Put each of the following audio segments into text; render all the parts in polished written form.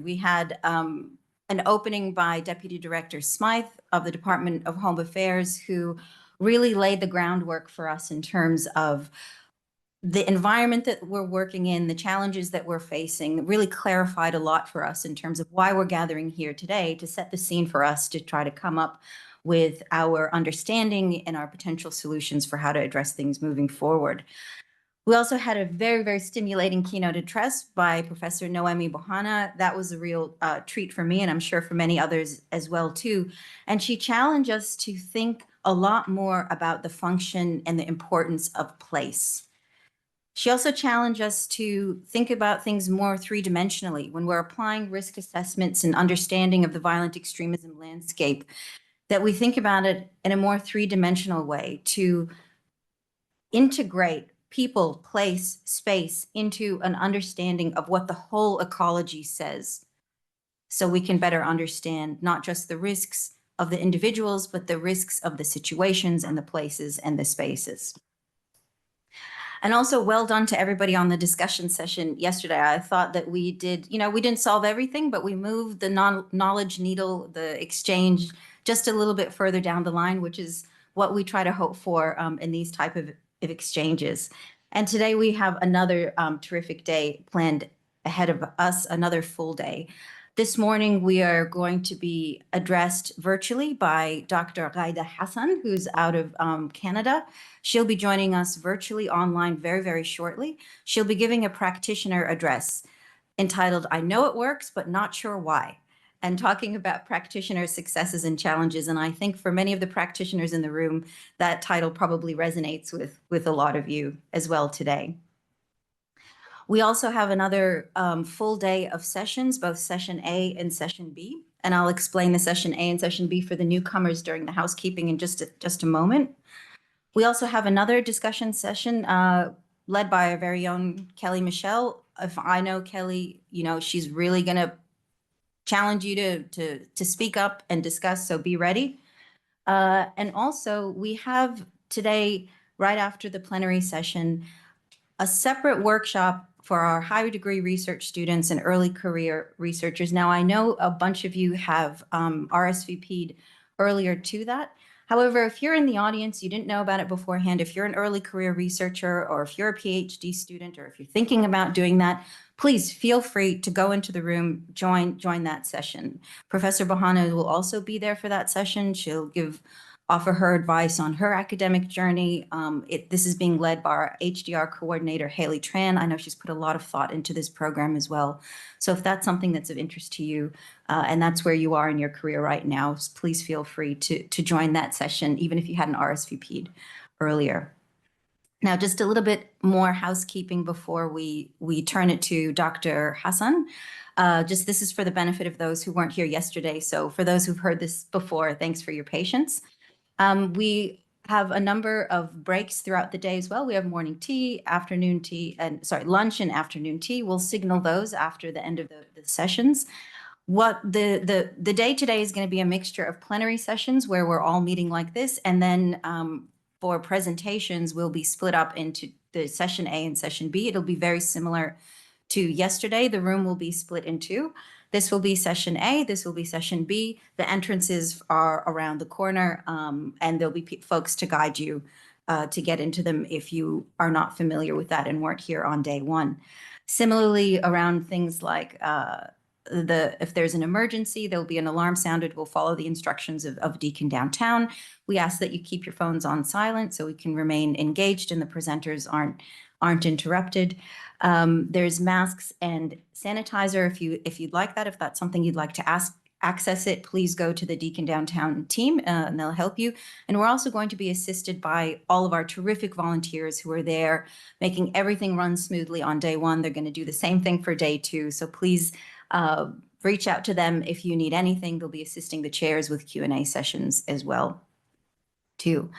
we had an opening by Deputy Director Smythe of the Department of Home Affairs, who really laid the groundwork for us in terms of the environment that we're working in, the challenges that we're facing, really clarified a lot for us in terms of why we're gathering here today, to set the scene for us to try to come up with our understanding and our potential solutions for how to address things moving forward. We also had a very, very stimulating keynote address by Professor Noemi Bohanna. That was a real treat for me, and I'm sure for many others as well too. And she challenged us to think a lot more about the function and the importance of place. She also challenged us to think about things more three-dimensionally when we're applying risk assessments and understanding of the violent extremism landscape, that we think about it in a more three-dimensional way, to integrate people, place, space into an understanding of what the whole ecology says, so we can better understand not just the risks of the individuals, but the risks of the situations and the places and the spaces. And also, well done to everybody on the discussion session yesterday. I thought that we did, we didn't solve everything, but we moved the knowledge needle, the exchange, just a little bit further down the line, which is what we try to hope for in these type of exchanges. And today we have another terrific day planned ahead of us, another full day. This morning, we are going to be addressed virtually by Dr. Ghayda Hassan, who's out of Canada. She'll be joining us virtually online very, very shortly. She'll be giving a practitioner address entitled, "I Know It Works, but Not Sure Why," and talking about practitioner successes and challenges. And I think for many of the practitioners in the room, that title probably resonates with a lot of you as well today. We also have another full day of sessions, both session A and session B. And I'll explain the session A and session B for the newcomers during the housekeeping in just a moment. We also have another discussion session led by our very own Kelly Michelle. If I know Kelly, she's really going to challenge you to speak up and discuss, so be ready. And also, we have today, right after the plenary session, a separate workshop for our higher degree research students and early career researchers. Now, I know a bunch of you have RSVP'd earlier to that. However, if you're in the audience, you didn't know about it beforehand, if you're an early career researcher, or if you're a PhD student, or if you're thinking about doing that, please feel free to go into the room, join that session. Professor Bohanna will also be there for that session. She'll offer her advice on her academic journey. This is being led by our HDR coordinator, Haley Tran. I know she's put a lot of thought into this program as well. So if that's something that's of interest to you, and that's where you are in your career right now, please feel free to join that session, even if you hadn't RSVP'd earlier. Now, just a little bit more housekeeping before we turn it to Dr. Hassan. This is for the benefit of those who weren't here yesterday. So for those who've heard this before, thanks for your patience. We have a number of breaks throughout the day as well. We have morning tea, afternoon tea, lunch and afternoon tea. We'll signal those after the end of the sessions. What the day today is going to be a mixture of plenary sessions where we're all meeting like this, and then for presentations, we'll be split up into the session A and session B. It'll be very similar to yesterday. The room will be split in two. This will be session A, this will be session B. The entrances are around the corner, and there'll be folks to guide you to get into them if you are not familiar with that and weren't here on day one. Similarly, around things like if there's an emergency, there'll be an alarm sounded. We'll follow the instructions of Deacon Downtown. We ask that you keep your phones on silent so we can remain engaged and the presenters aren't interrupted. There's masks and sanitizer if you'd like that. If that's something you'd like to access it, please go to the Deacon Downtown team and they'll help you. And we're also going to be assisted by all of our terrific volunteers who are there making everything run smoothly on day one. They're going to do the same thing for day two. So please reach out to them if you need anything. They'll be assisting the chairs with Q&A sessions as well too.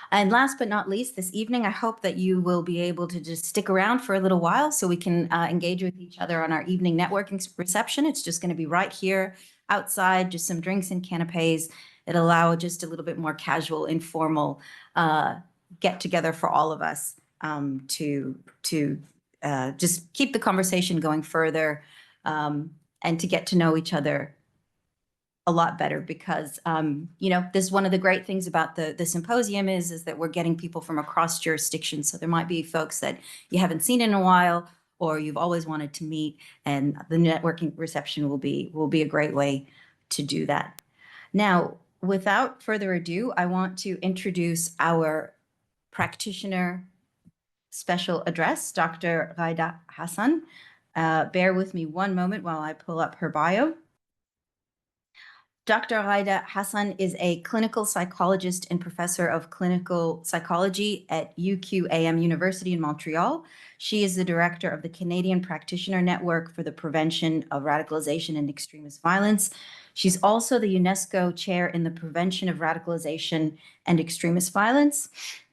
And last but not least, this evening, I hope that you will be able to just stick around for a little while so we can engage with each other on our evening networking reception. It's just going to be right here outside, just some drinks and canapes. It'll allow just a little bit more casual, informal get together for all of us to just keep the conversation going further and to get to know each other a lot better, because this is one of the great things about the symposium is that we're getting people from across jurisdictions. So there might be folks that you haven't seen in a while or you've always wanted to meet, and the networking reception will be a great way to do that. Now, without further ado, I want to introduce our practitioner special address, Dr. Ghayda Hassan. Bear with me one moment while I pull up her bio. Dr. Ghayda Hassan is a clinical psychologist and professor of clinical psychology at UQAM University in Montreal. She is the director of the Canadian Practioner Network for the Prevention of Radicalization and Extremist Violence. She's also the UNESCO chair in the Prevention of Radicalization and Extremist Violence,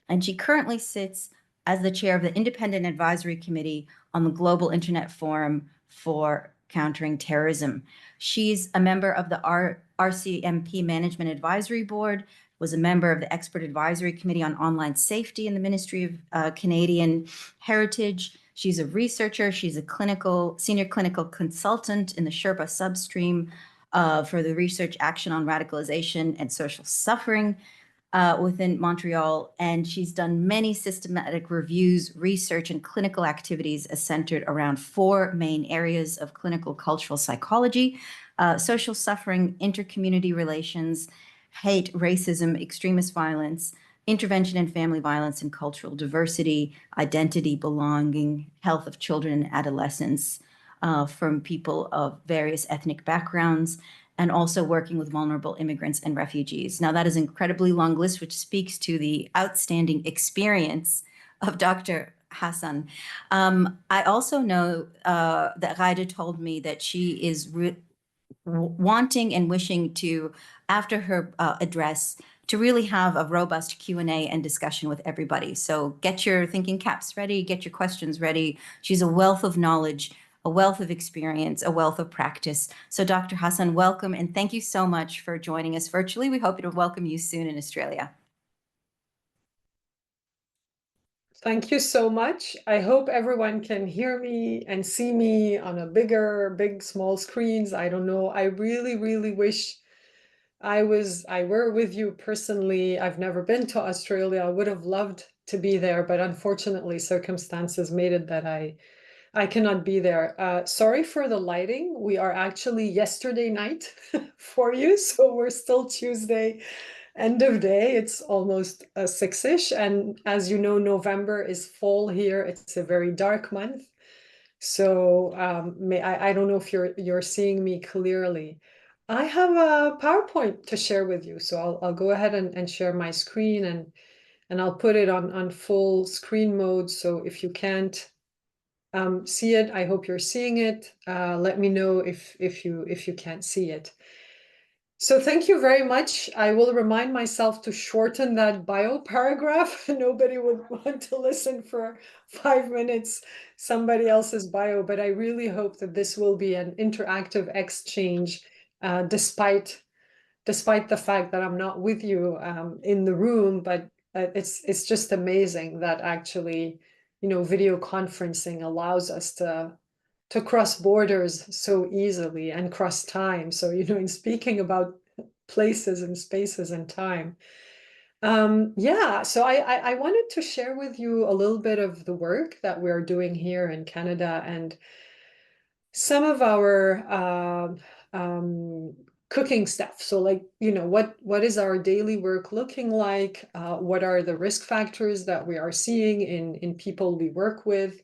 and she currently sits as the chair of the Independent Advisory Committee on the Global Internet Forum for Countering Terrorism. She's a member of the RCMP Management Advisory Board, was a member of the Expert Advisory Committee on Online Safety in the Ministry of Canadian Heritage. She's a researcher. She's a senior clinical consultant in the Sherpa substream for the Research Action on Radicalization and Social Suffering within Montreal, and she's done many systematic reviews, research, and clinical activities centered around 4 main areas of clinical cultural psychology: social suffering, intercommunity relations, hate, racism, extremist violence, intervention in family violence and cultural diversity, identity, belonging, health of children and adolescents from people of various ethnic backgrounds, and also working with vulnerable immigrants and refugees. Now, that is an incredibly long list, which speaks to the outstanding experience of Dr. Hassan. I also know that Ghayda told me that she is wanting and wishing to, after her address, to really have a robust Q&A and discussion with everybody. So get your thinking caps ready, get your questions ready. She's a wealth of knowledge, a wealth of experience, a wealth of practice. So Dr. Hassan, welcome, and thank you so much for joining us virtually. We hope to welcome you soon in Australia. Thank you so much. I hope everyone can hear me and see me on a big, small screens. I don't know. I really, really wish I were with you personally. I've never been to Australia. I would have loved to be there, but unfortunately circumstances made it that I cannot be there. Sorry for the lighting. We are actually yesterday night for you, so we're still Tuesday, end of day. It's almost 6-ish, and as you know, November is fall here. It's a very dark month, so I don't know if you're seeing me clearly. I have a PowerPoint to share with you, so I'll go ahead and share my screen, and I'll put it on full screen mode. So if you can't see it, I hope you're seeing it. Let me know if you can't see it. So thank you very much. I will remind myself to shorten that bio paragraph. Nobody would want to listen for 5 minutes, somebody else's bio, but I really hope that this will be an interactive exchange, despite the fact that I'm not with you in the room. But it's just amazing that actually, video conferencing allows us to cross borders so easily and cross time. So, in speaking about places and spaces and time. Yeah, so I wanted to share with you a little bit of the work that we're doing here in Canada and some of our cooking stuff. So what is our daily work looking like? What are the risk factors that we are seeing in people we work with?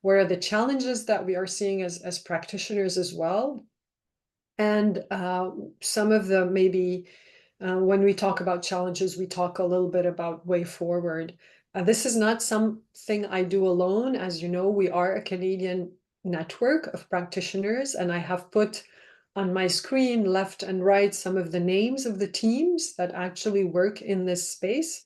What are the challenges that we are seeing as practitioners as well? And some of the maybe when we talk about challenges, we talk a little bit about way forward. This is not something I do alone. As you know, we are a Canadian network of practitioners, and I have put on my screen left and right some of the names of the teams that actually work in this space.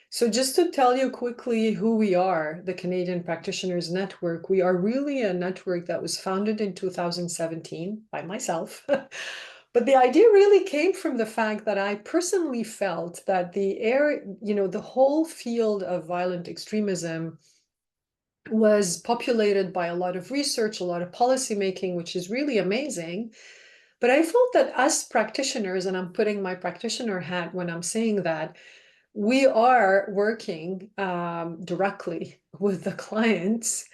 So just to tell you quickly who we are, the Canadian Practitioners Network, we are really a network that was founded in 2017 by myself. But the idea really came from the fact that I personally felt that the whole field of violent extremism was populated by a lot of research, a lot of policy making, which is really amazing. But I felt that us practitioners, and I'm putting my practitioner hat when I'm saying that, we are working directly with the clients,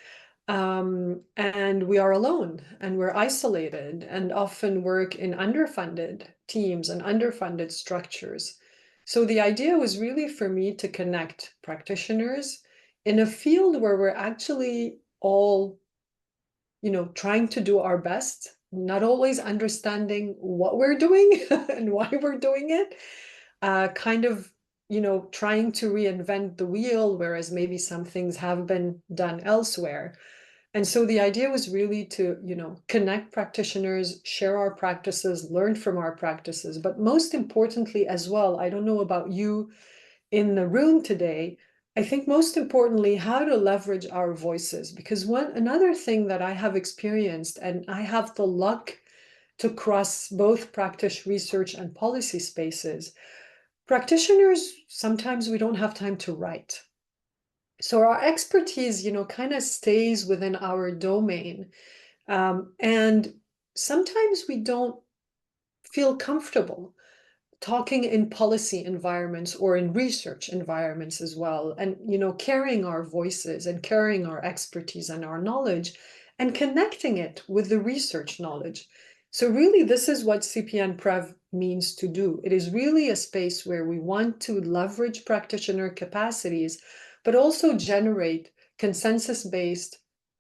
and we are alone and we're isolated and often work in underfunded teams and underfunded structures. So the idea was really for me to connect practitioners in a field where we're actually all, trying to do our best, not always understanding what we're doing and why we're doing it, kind of, trying to reinvent the wheel, whereas maybe some things have been done elsewhere. And so the idea was really to, connect practitioners, share our practices, learn from our practices, but most importantly as well, I don't know about you in the room today, I think most importantly, how to leverage our voices. Because another thing that I have experienced, and I have the luck to cross both practice, research, and policy spaces, practitioners, sometimes we don't have time to write. So our expertise, kind of stays within our domain. And sometimes we don't feel comfortable talking in policy environments or in research environments as well, and carrying our voices and carrying our expertise and our knowledge and connecting it with the research knowledge. So really, this is what CPN-PREV means to do. It is really a space where we want to leverage practitioner capacities, but also generate consensus-based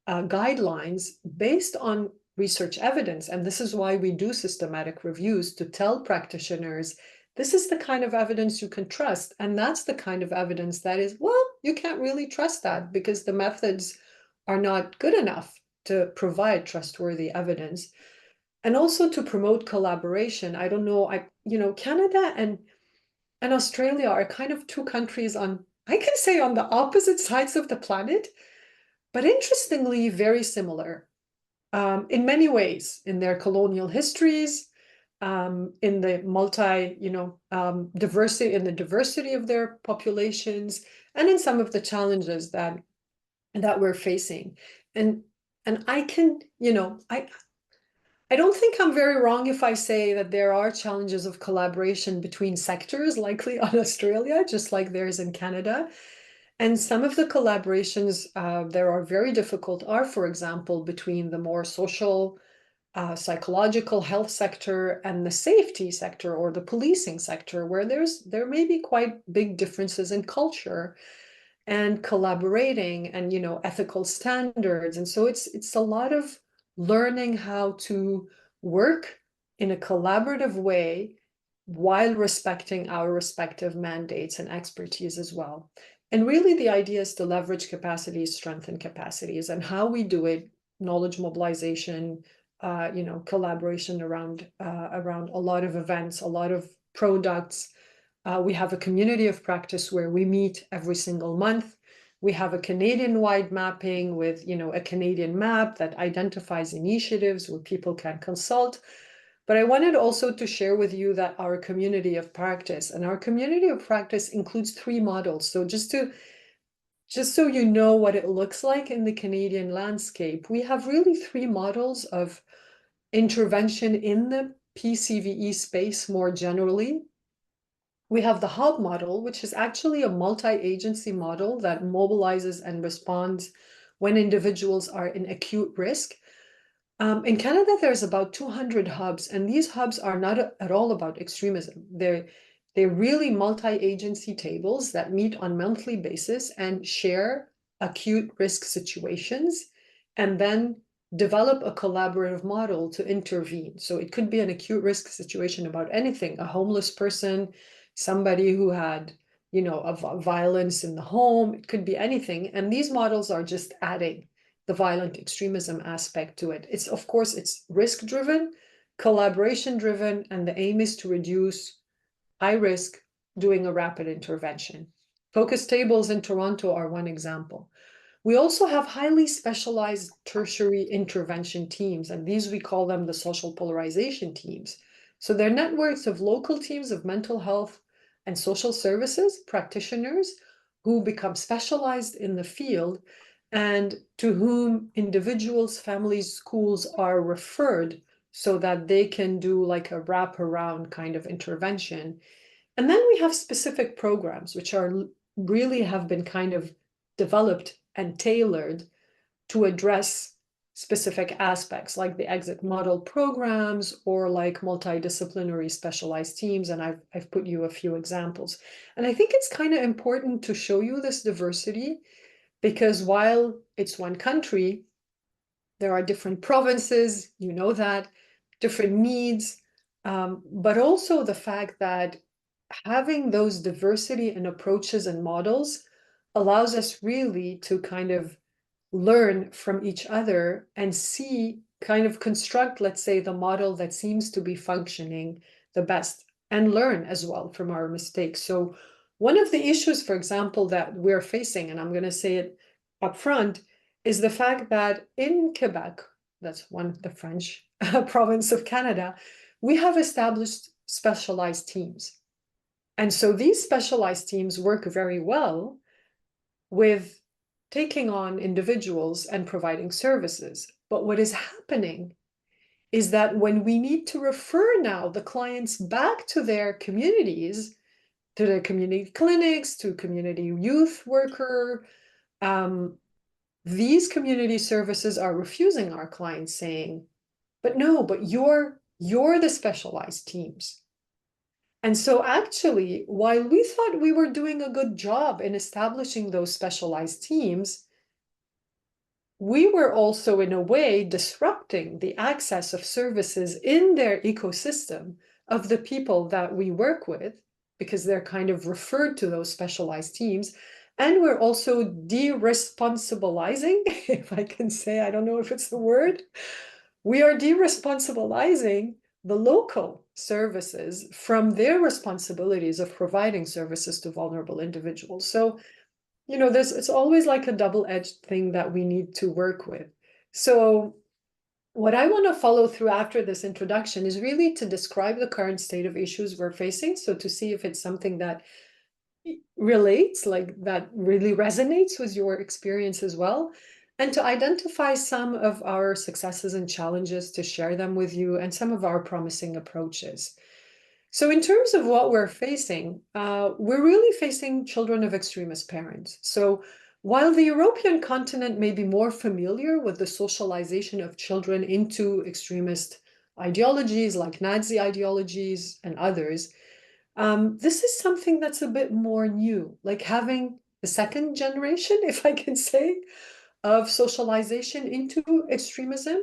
guidelines based on research evidence. And this is why we do systematic reviews, to tell practitioners, this is the kind of evidence you can trust. And that's the kind of evidence that is, well, you can't really trust that because the methods are not good enough to provide trustworthy evidence. And also to promote collaboration. I don't know, Canada and Australia are kind of two countries on, I can say, on the opposite sides of the planet, but interestingly, very similar. In many ways, in their colonial histories, in the diversity of their populations, and in some of the challenges that we're facing. And I can, I don't think I'm very wrong if I say that there are challenges of collaboration between sectors, likely on Australia, just like there is in Canada. And some of the collaborations that are very difficult are, for example, between the more social, psychological health sector and the safety sector or the policing sector, where there may be quite big differences in culture and collaborating and ethical standards. And so it's a lot of learning how to work in a collaborative way while respecting our respective mandates and expertise as well. And really the idea is to leverage capacities, strengthen capacities, and how we do it, knowledge mobilization, collaboration around a lot of events, a lot of products. We have a community of practice where we meet every single month. We have a Canadian-wide mapping with, a Canadian map that identifies initiatives where people can consult. But I wanted also to share with you that our community of practice, and our community of practice includes 3 models. So just so you know what it looks like in the Canadian landscape, we have really 3 models of intervention in the PCVE space more generally. We have the hub model, which is actually a multi-agency model that mobilizes and responds when individuals are in acute risk. In Canada, there's about 200 hubs, and these hubs are not at all about extremism. They're really multi-agency tables that meet on monthly basis and share acute risk situations, and then develop a collaborative model to intervene. So it could be an acute risk situation about anything, a homeless person, somebody who had, violence in the home, it could be anything. And these models are just adding the violent extremism aspect to it. Of course, it's risk driven, collaboration driven, and the aim is to reduce high risk doing a rapid intervention. Focus tables in Toronto are one example. We also have highly specialized tertiary intervention teams, and these we call them the social polarization teams. So they're networks of local teams of mental health and social services practitioners who become specialized in the field and to whom individuals, families, schools are referred so that they can do like a wraparound kind of intervention. And then we have specific programs which are really have been kind of developed and tailored to address specific aspects like the exit model programs or like multidisciplinary specialized teams. And I've put you a few examples. And I think it's kind of important to show you this diversity because while it's one country, there are different provinces, you know that, different needs, but also the fact that having those diversity in approaches and models allows us really to kind of learn from each other and see, kind of construct, let's say, the model that seems to be functioning the best and learn as well from our mistakes. So one of the issues, for example, that we're facing, and I'm going to say it up front, is the fact that in Quebec, that's the French province of Canada, we have established specialized teams. And so these specialized teams work very well with taking on individuals and providing services. But what is happening is that when we need to refer now the clients back to their communities, to their community clinics, to community youth worker, these community services are refusing our clients, saying, but no, but you're the specialized teams. And so actually, while we thought we were doing a good job in establishing those specialized teams, we were also in a way disrupting the access of services in their ecosystem of the people that we work with, because they're kind of referred to those specialized teams. And we're also de-responsibilizing, if I can say, I don't know if it's the word, we are de-responsibilizing the local services from their responsibilities of providing services to vulnerable individuals. So, you know, it's always like a double-edged thing that we need to work with. So what I want to follow through after this introduction is really to describe the current state of issues we're facing. So to see if it's something that relates, like that really resonates with your experience as well, and to identify some of our successes and challenges, to share them with you, and some of our promising approaches. So in terms of what we're facing, we're really facing children of extremist parents. So while the European continent may be more familiar with the socialization of children into extremist ideologies like Nazi ideologies and others, this is something that's a bit more new, like having the second generation, if I can say, of socialization into extremism.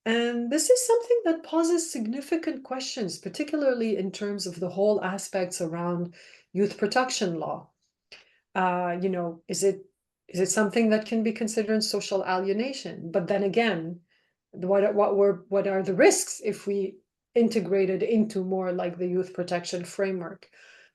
And this is something that poses significant questions, particularly in terms of the whole aspects around youth protection law. You know, is it something that can be considered social alienation? But then again, what are the risks if we integrate it into more like the youth protection framework?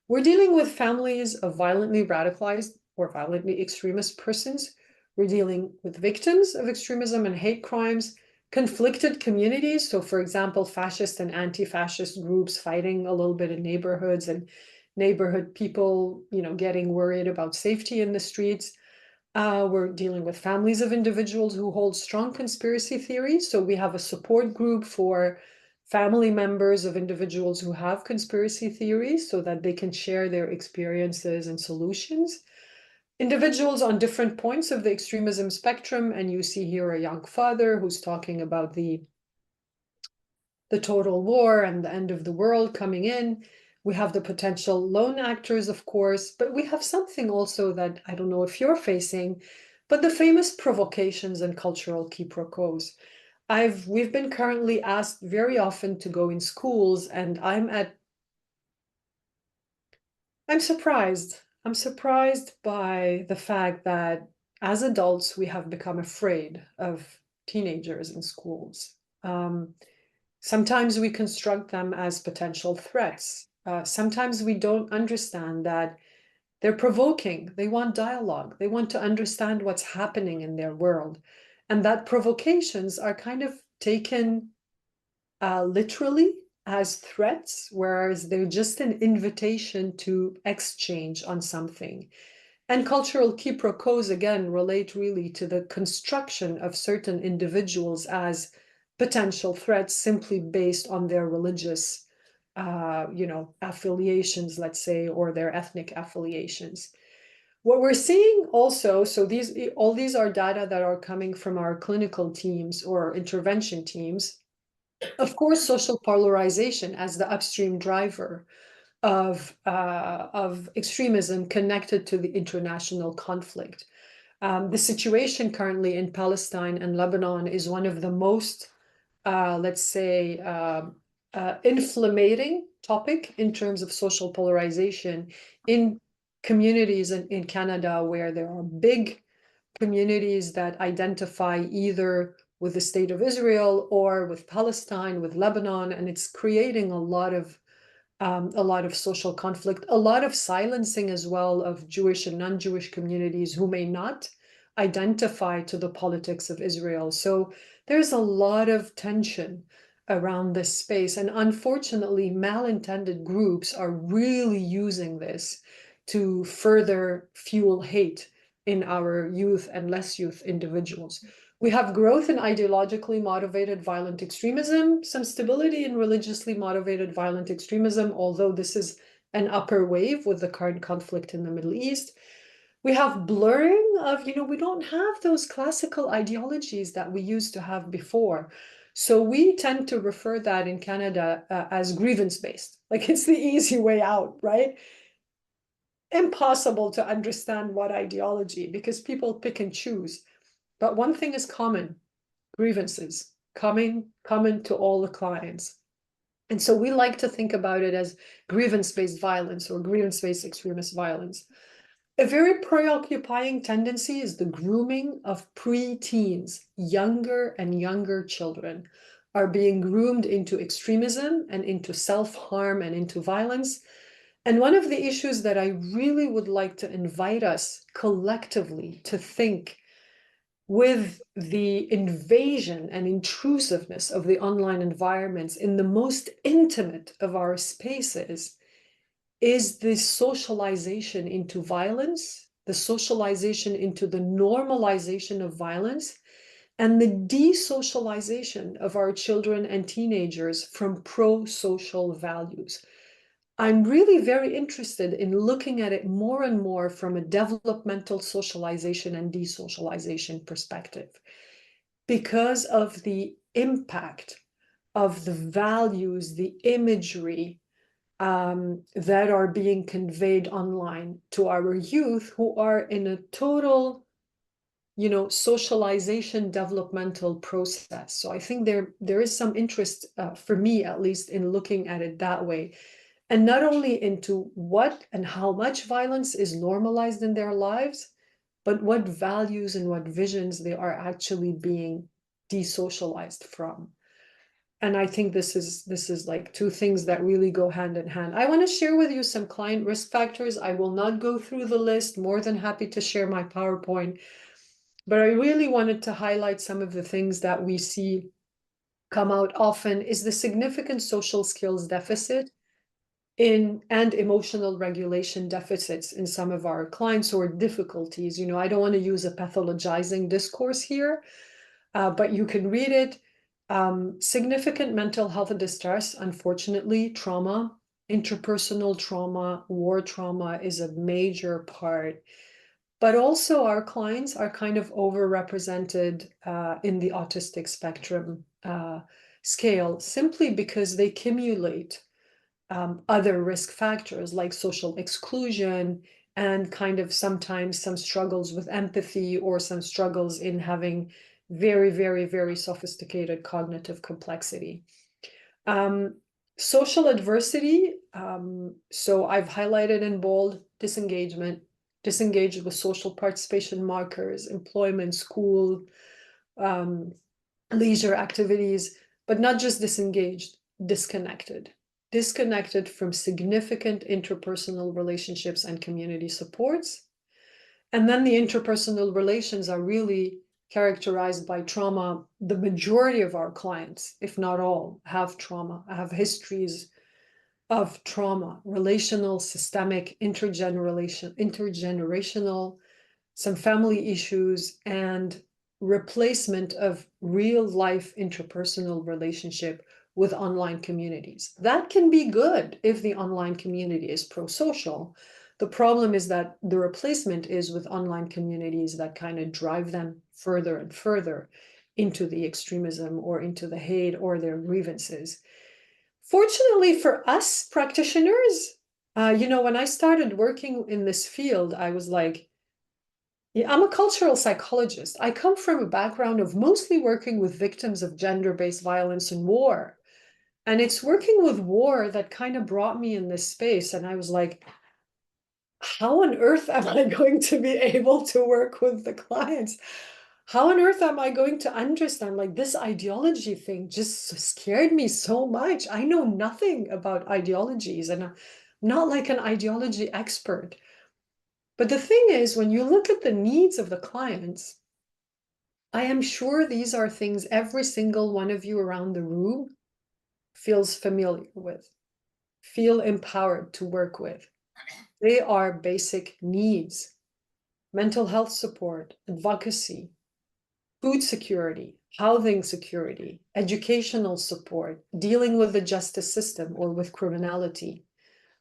We're dealing with families of violently radicalized or violently extremist persons. We're dealing with victims of extremism and hate crimes, conflicted communities. So for example, fascist and anti-fascist groups fighting a little bit in neighborhoods, and neighborhood people, you know, getting worried about safety in the streets. We're dealing with families of individuals who hold strong conspiracy theories. So we have a support group for family members of individuals who have conspiracy theories so that they can share their experiences and solutions. Individuals on different points of the extremism spectrum, and you see here a young father who's talking about the total war and the end of the world coming in. We have the potential lone actors, of course, but we have something also that I don't know if you're facing, but the famous provocations and cultural quiproquos. We've been currently asked very often to go in schools, and I'm surprised. I'm surprised by the fact that as adults, we have become afraid of teenagers in schools. Sometimes we construct them as potential threats. Sometimes we don't understand that they're provoking. They want dialogue. They want to understand what's happening in their world. And that provocations are kind of taken literally as threats, whereas they're just an invitation to exchange on something. And cultural quiproquos, again, relate really to the construction of certain individuals as potential threats simply based on their religious, affiliations, let's say, or their ethnic affiliations. What we're seeing also, so all these are data that are coming from our clinical teams or intervention teams. Of course, social polarization as the upstream driver of extremism connected to the international conflict. The situation currently in Palestine and Lebanon is one of the most, let's say, inflammating topic in terms of social polarization in communities in Canada, where there are big communities that identify either with the state of Israel or with Palestine, with Lebanon, and it's creating a lot of social conflict, a lot of silencing as well of Jewish and non-Jewish communities who may not identify to the politics of Israel. So there's a lot of tension around this space. And unfortunately, malintended groups are really using this to further fuel hate in our youth and less youth individuals. We have growth in ideologically motivated violent extremism, some stability in religiously motivated violent extremism, although this is an upper wave with the current conflict in the Middle East. We have blurring of, we don't have those classical ideologies that we used to have before. So we tend to refer that in Canada as grievance-based. Like it's the easy way out, right? Impossible to understand what ideology because people pick and choose. But one thing is common, grievances, common to all the clients. And so we like to think about it as grievance-based violence or grievance-based extremist violence. A very preoccupying tendency is the grooming of pre-teens. Younger and younger children are being groomed into extremism and into self-harm and into violence. And one of the issues that I really would like to invite us collectively to think with the invasion and intrusiveness of the online environments in the most intimate of our spaces is the socialization into violence, the socialization into the normalization of violence, and the desocialization of our children and teenagers from pro-social values. I'm really very interested in looking at it more and more from a developmental socialization and desocialization perspective because of the impact of the values, the imagery that are being conveyed online to our youth who are in a total, socialization developmental process. So I think there is some interest for me, at least, in looking at it that way. And not only into what and how much violence is normalized in their lives, but what values and what visions they are actually being desocialized from. And I think this is like two things that really go hand in hand. I want to share with you some client risk factors. I will not go through the list, more than happy to share my PowerPoint, but I really wanted to highlight some of the things that we see come out often is the significant social skills deficit and emotional regulation deficits in some of our clients or difficulties. I don't want to use a pathologizing discourse here, but you can read it. Significant mental health distress, unfortunately, trauma, interpersonal trauma, war trauma is a major part. But also our clients are kind of overrepresented in the autistic spectrum scale simply because they cumulate other risk factors like social exclusion and kind of sometimes some struggles with empathy or some struggles in having very, very, very sophisticated cognitive complexity. Social adversity. So I've highlighted in bold disengagement, disengaged with social participation markers, employment, school, leisure activities, but not just disengaged, disconnected from significant interpersonal relationships and community supports. And then the interpersonal relations are really characterized by trauma. The majority of our clients, if not all, have trauma, have histories of trauma, relational, systemic, intergenerational, some family issues, and replacement of real life interpersonal relationship with online communities. That can be good if the online community is pro-social. The problem is that the replacement is with online communities that kind of drive them further and further into the extremism or into the hate or their grievances. Fortunately for us practitioners, when I started working in this field, I was like, yeah, I'm a cultural psychologist. I come from a background of mostly working with victims of gender-based violence and war. And it's working with war that kind of brought me in this space. And I was like, how on earth am I going to be able to work with the clients? How on earth am I going to understand? Like, this ideology thing just scared me so much. I know nothing about ideologies, and I'm not like an ideology expert. But the thing is, when you look at the needs of the clients, I am sure these are things every single one of you around the room feels familiar with, feel empowered to work with. They are basic needs: mental health support, advocacy, food security, housing security, educational support, dealing with the justice system or with criminality.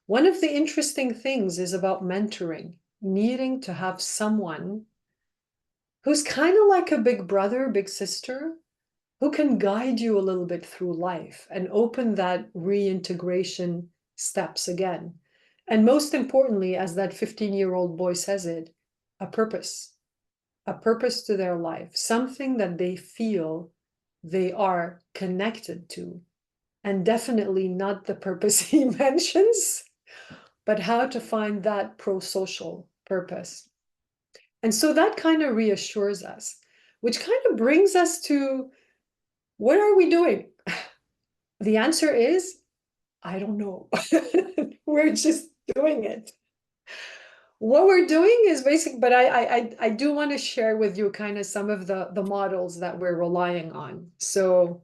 One of the interesting things is about mentoring, needing to have someone who's kind of like a big brother, big sister, who can guide you a little bit through life and open that reintegration steps again. And most importantly, as that 15-year-old boy says it, a purpose to their life, something that they feel they are connected to. And definitely not the purpose he mentions, but how to find that pro-social purpose. And so that kind of reassures us, which kind of brings us to, what are we doing? The answer is, I don't know. We're just doing it. What we're doing is basic, but I do want to share with you kind of some of the models that we're relying on. So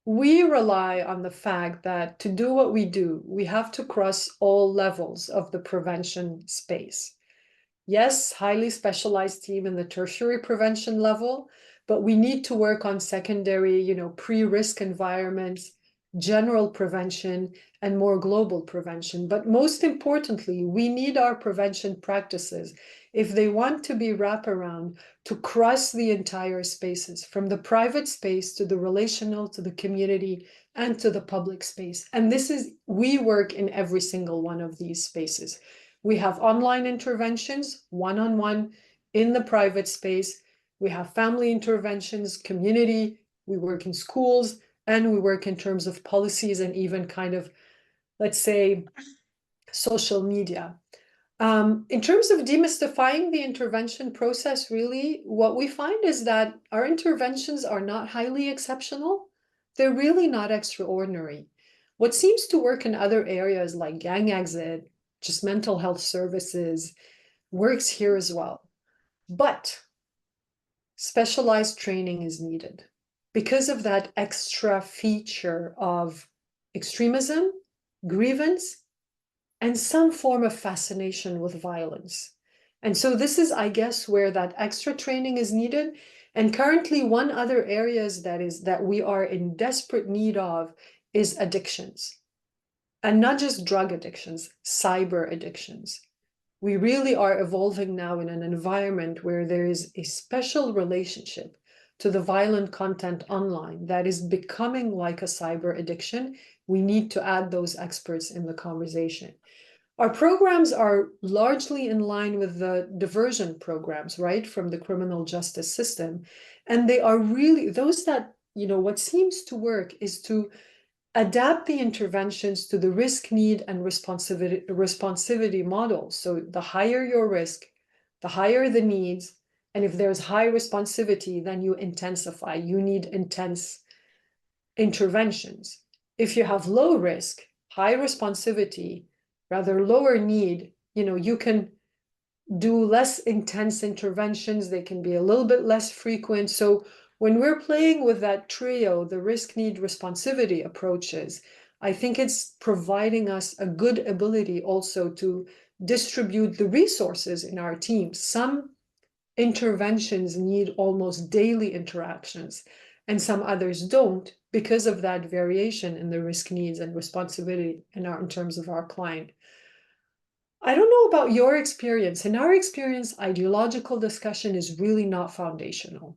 we rely on the fact that to do what we do, we have to cross all levels of the prevention space. Yes, highly specialized team in the tertiary prevention level, but we need to work on secondary, pre-risk environments, general prevention, and more global prevention. But most importantly, we need our prevention practices, if they want to be wraparound, to cross the entire spaces, from the private space to the relational, to the community, and to the public space. And we work in every single one of these spaces. We have online interventions, one-on-one, in the private space. We have family interventions, community. We work in schools, and we work in terms of policies and even kind of, let's say, social media. In terms of demystifying the intervention process, really, what we find is that our interventions are not highly exceptional. They're really not extraordinary. What seems to work in other areas like gang exit, just mental health services, works here as well. But specialized training is needed because of that extra feature of extremism, grievance, and some form of fascination with violence. And so this is, I guess, where that extra training is needed. And currently, one other area that we are in desperate need of is addictions. And not just drug addictions, cyber addictions. We really are evolving now in an environment where there is a special relationship to the violent content online that is becoming like a cyber addiction. We need to add those experts in the conversation. Our programs are largely in line with the diversion programs, right, from the criminal justice system. And they are really those that, what seems to work is to adapt the interventions to the risk, need, and responsivity model. So the higher your risk, the higher the needs. And if there's high responsivity, then you intensify. You need intense interventions. If you have low risk, high responsivity, rather lower need, you can do less intense interventions. They can be a little bit less frequent. So when we're playing with that trio, the risk, need, responsivity approaches, I think it's providing us a good ability also to distribute the resources in our teams. Some interventions need almost daily interactions, and some others don't because of that variation in the risk needs and responsibility in terms of our client. I don't know about your experience. In our experience, ideological discussion is really not foundational.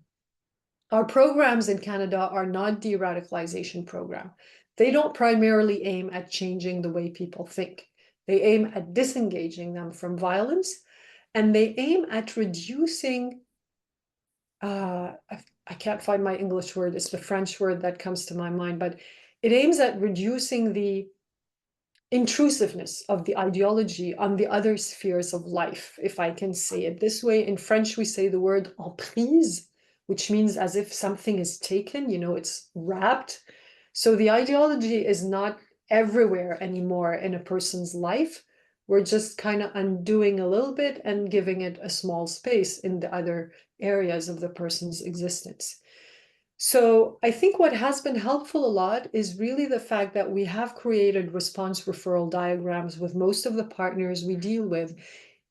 Our programs in Canada are not de-radicalization program. They don't primarily aim at changing the way people think. They aim at disengaging them from violence, and they aim at reducing, I can't find my English word, it's the French word that comes to my mind, but it aims at reducing the intrusiveness of the ideology on the other spheres of life, if I can say it this way. In French, we say the word emprise, which means as if something is taken, you know, it's wrapped. So the ideology is not everywhere anymore in a person's life. We're just kind of undoing a little bit and giving it a small space in the other areas of the person's existence. So I think what has been helpful a lot is really the fact that we have created response referral diagrams with most of the partners we deal with,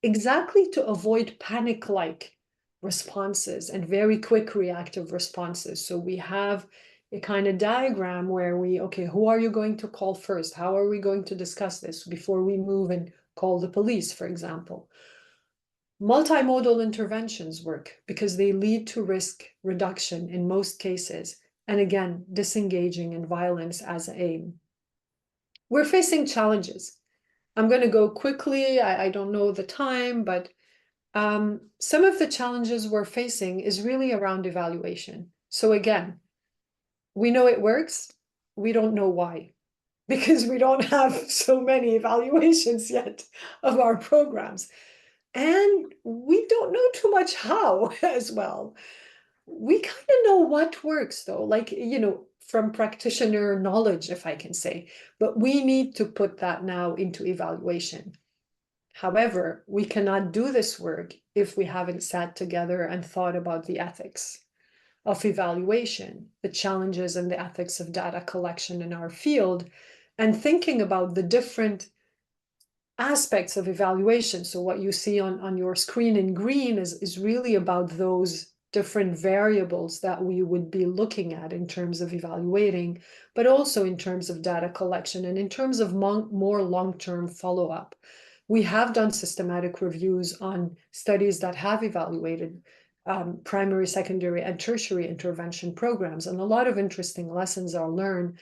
exactly to avoid panic-like responses and very quick reactive responses. So we have a kind of diagram where okay, who are you going to call first? How are we going to discuss this before we move and call the police, for example? Multimodal interventions work because they lead to risk reduction in most cases, and again, disengaging in violence as an aim. We're facing challenges. I'm going to go quickly. I don't know the time, but some of the challenges we're facing is really around evaluation. So again, we know it works. We don't know why, because we don't have so many evaluations yet of our programs. And we don't know too much how as well. We kind of know what works though, like, you know, from practitioner knowledge, if I can say, but we need to put that now into evaluation. However, we cannot do this work if we haven't sat together and thought about the ethics of evaluation, the challenges and the ethics of data collection in our field, and thinking about the different aspects of evaluation. So what you see on your screen in green is really about those different variables that we would be looking at in terms of evaluating, but also in terms of data collection and in terms of more long-term follow-up. We have done systematic reviews on studies that have evaluated primary, secondary, and tertiary intervention programs, and a lot of interesting lessons are learned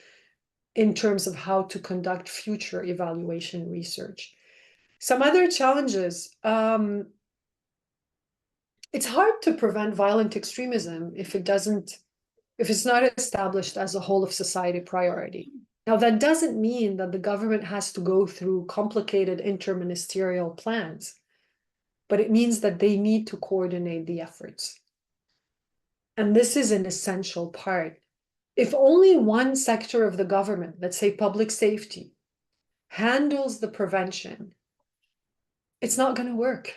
in terms of how to conduct future evaluation research. Some other challenges. It's hard to prevent violent extremism if it's not established as a whole of society priority. Now, that doesn't mean that the government has to go through complicated interministerial plans, but it means that they need to coordinate the efforts. And this is an essential part. If only one sector of the government, let's say public safety, handles the prevention, it's not going to work,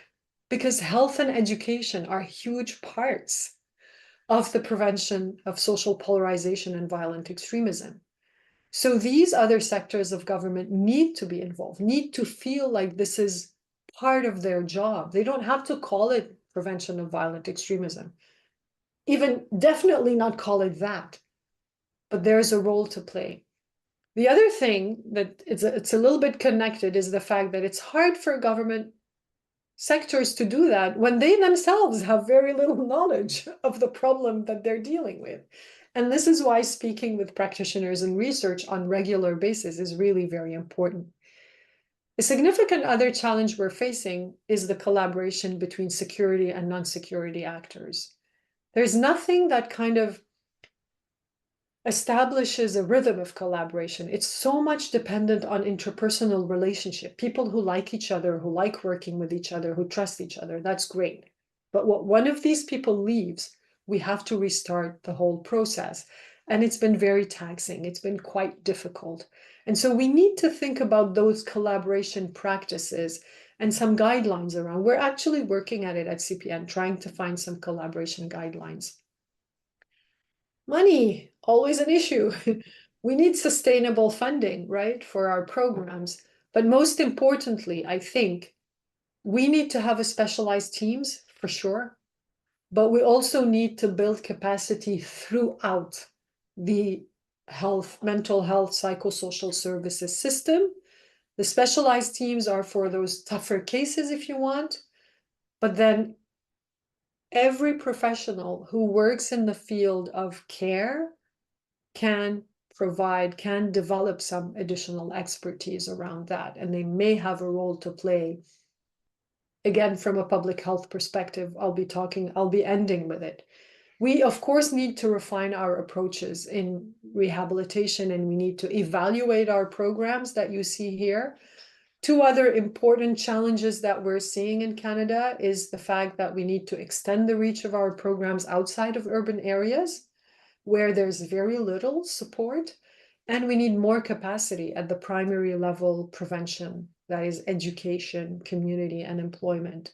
because health and education are huge parts of the prevention of social polarization and violent extremism. So these other sectors of government need to be involved, need to feel like this is part of their job. They don't have to call it prevention of violent extremism, even definitely not call it that, but there's a role to play. The other thing that it's a little bit connected is the fact that it's hard for government sectors to do that when they themselves have very little knowledge of the problem that they're dealing with. And this is why speaking with practitioners and research on regular basis is really very important. A significant other challenge we're facing is the collaboration between security and non-security actors. There's nothing that kind of establishes a rhythm of collaboration. It's so much dependent on interpersonal relationship, people who like each other, who like working with each other, who trust each other. That's great. But what one of these people leaves, we have to restart the whole process. And it's been very taxing. It's been quite difficult. And so we need to think about those collaboration practices and some guidelines around. We're actually working at it at CPN, trying to find some collaboration guidelines. Money, always an issue. we need sustainable funding, right, for our programs. But most importantly, I think we need to have a specialized teams for sure, but we also need to build capacity throughout the mental health, psychosocial services system. The specialized teams are for those tougher cases, if you want, but then every professional who works in the field of care can develop some additional expertise around that, and they may have a role to play. Again, from a public health perspective, I'll be ending with it. We, of course, need to refine our approaches in rehabilitation, and we need to evaluate our programs that you see here. Two other important challenges that we're seeing in Canada is the fact that we need to extend the reach of our programs outside of urban areas where there's very little support, and we need more capacity at the primary level prevention, that is education, community, and employment.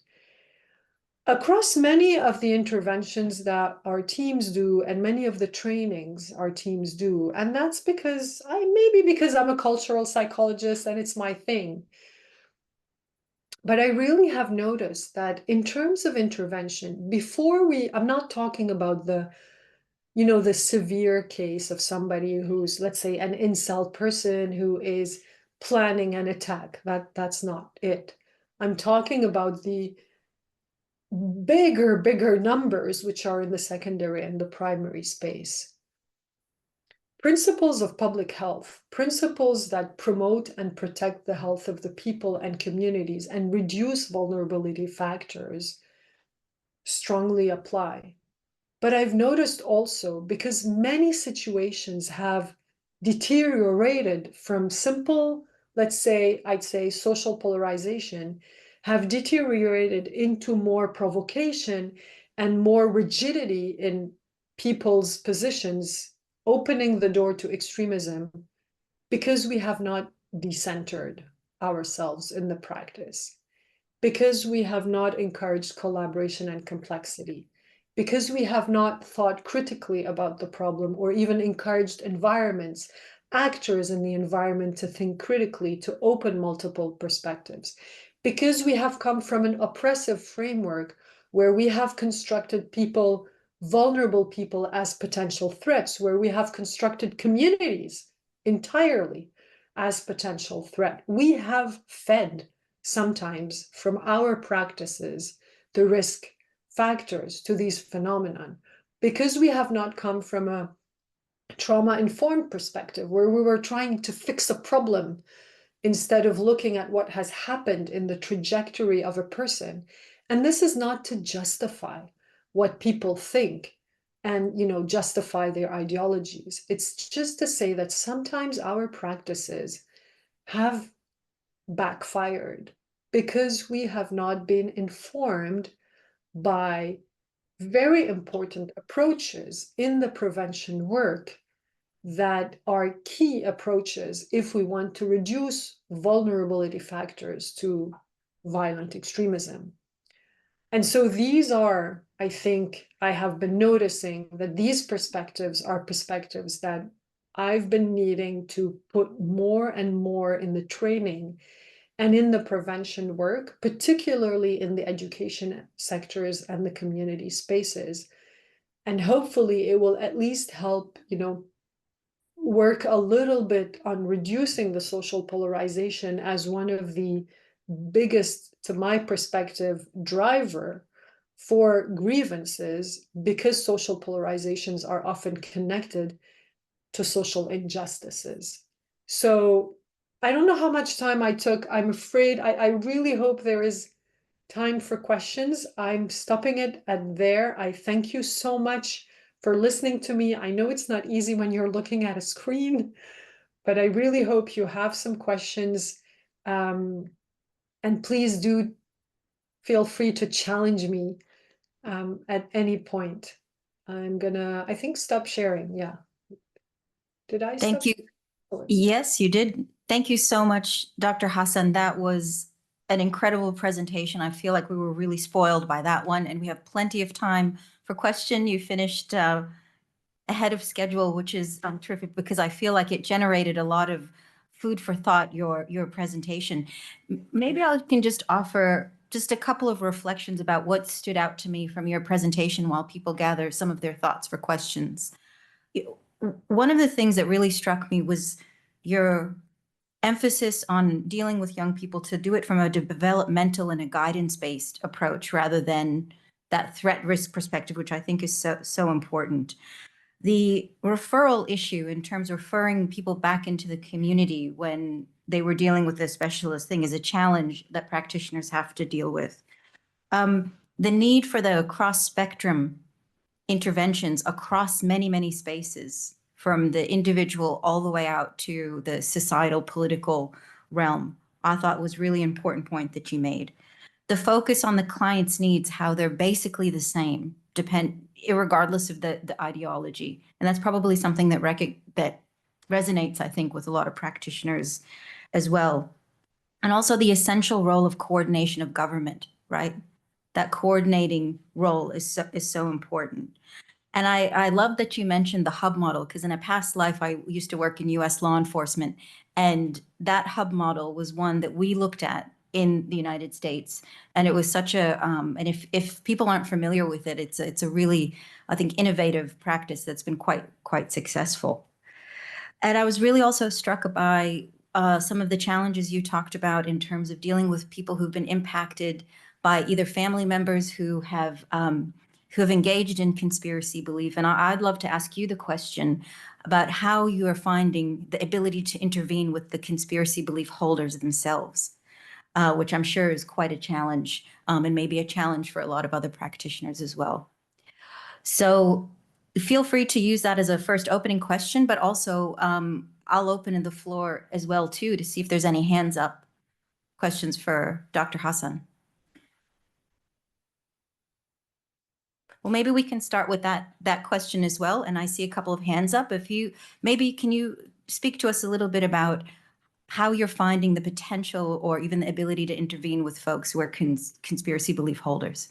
Across many of the interventions that our teams do and many of the trainings our teams do, and that's because maybe because I'm a cultural psychologist and it's my thing, but I really have noticed that in terms of intervention, I'm not talking about the severe case of somebody who's, let's say, an incel person who is planning an attack. That's not it. I'm talking about the bigger numbers, which are in the secondary and the primary space. Principles of public health, principles that promote and protect the health of the people and communities and reduce vulnerability factors strongly apply. But I've noticed also, because many situations have deteriorated from simple, I'd say social polarization, have deteriorated into more provocation and more rigidity in people's positions, opening the door to extremism, because we have not decentered ourselves in the practice, because we have not encouraged collaboration and complexity, because we have not thought critically about the problem or even encouraged actors in the environment to think critically, to open multiple perspectives, because we have come from an oppressive framework where we have constructed vulnerable people as potential threats, where we have constructed communities entirely as potential threat. We have fed sometimes from our practices the risk factors to these phenomenon, because we have not come from a trauma-informed perspective where we were trying to fix a problem instead of looking at what has happened in the trajectory of a person. And this is not to justify what people think and justify their ideologies. It's just to say that sometimes our practices have backfired because we have not been informed by very important approaches in the prevention work that are key approaches if we want to reduce vulnerability factors to violent extremism. And so these are, I think, I have been noticing that these perspectives are perspectives that I've been needing to put more and more in the training and in the prevention work, particularly in the education sectors and the community spaces. And hopefully it will at least help, work a little bit on reducing the social polarization as one of the biggest, to my perspective, driver for grievances, because social polarizations are often connected to social injustices. So I don't know how much time I took. I'm afraid I really hope there is time for questions. I'm stopping it at there. I thank you so much for listening to me. I know it's not easy when you're looking at a screen, but I really hope you have some questions. And please do feel free to challenge me at any point. I'm gonna, I think, stop sharing. Yeah. Did I stop? Thank you. Yes, you did. Thank you so much, Dr. Hassan. That was an incredible presentation. I feel like we were really spoiled by that one, and we have plenty of time for question. You finished ahead of schedule, which is terrific because I feel like it generated a lot of food for thought, your presentation. Maybe I can just offer just a couple of reflections about what stood out to me from your presentation while people gather some of their thoughts for questions. One of the things that really struck me was your emphasis on dealing with young people to do it from a developmental and a guidance-based approach rather than that threat risk perspective, which I think is so important. The referral issue in terms of referring people back into the community when they were dealing with a specialist thing is a challenge that practitioners have to deal with. The need for the cross-spectrum interventions across many, many spaces, from the individual all the way out to the societal political realm, I thought was really important point that you made. The focus on the client's needs, how they're basically the same, irregardless of the ideology. And that's probably something that resonates, I think, with a lot of practitioners as well. And also the essential role of coordination of government, right? That coordinating role is so important. And I love that you mentioned the hub model, because in a past life, I used to work in US law enforcement. And that hub model was one that we looked at in the United States. And it was such a, and if people aren't familiar with it, it's a really, I think, innovative practice that's been quite successful. And I was really also struck by some of the challenges you talked about in terms of dealing with people who've been impacted by either family members who have engaged in conspiracy belief. And I'd love to ask you the question about how you are finding the ability to intervene with the conspiracy belief holders themselves, which I'm sure is quite a challenge, and maybe a challenge for a lot of other practitioners as well. So feel free to use that as a first opening question, but also I'll open the floor as well too to see if there's any hands up questions for Dr. Hassan. Well, maybe we can start with that question as well. And I see a couple of hands up. Can you speak to us a little bit about how you're finding the potential or even the ability to intervene with folks who are conspiracy belief holders?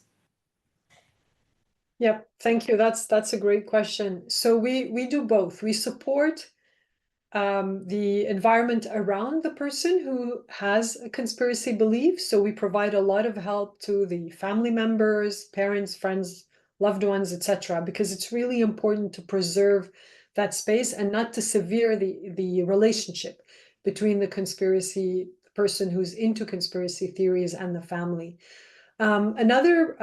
Yep, thank you. That's a great question. So we do both. We support the environment around the person who has a conspiracy belief. So we provide a lot of help to the family members, parents, friends, loved ones, etc., because it's really important to preserve that space and not to sever the relationship between the person who's into conspiracy theories and the family. Another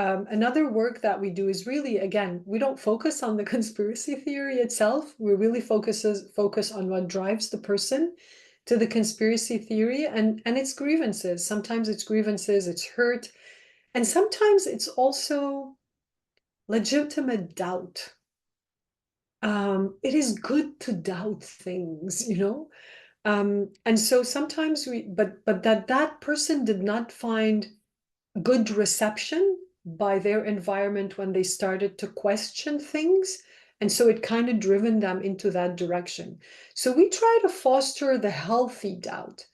work that we do is really, again, we don't focus on the conspiracy theory itself. We really focus on what drives the person to the conspiracy theory and its grievances. Sometimes it's grievances, it's hurt, and sometimes it's also legitimate doubt. It is good to doubt things, you know? And so sometimes but that person did not find good reception by their environment when they started to question things. And so it kind of driven them into that direction. So we try to foster the healthy doubt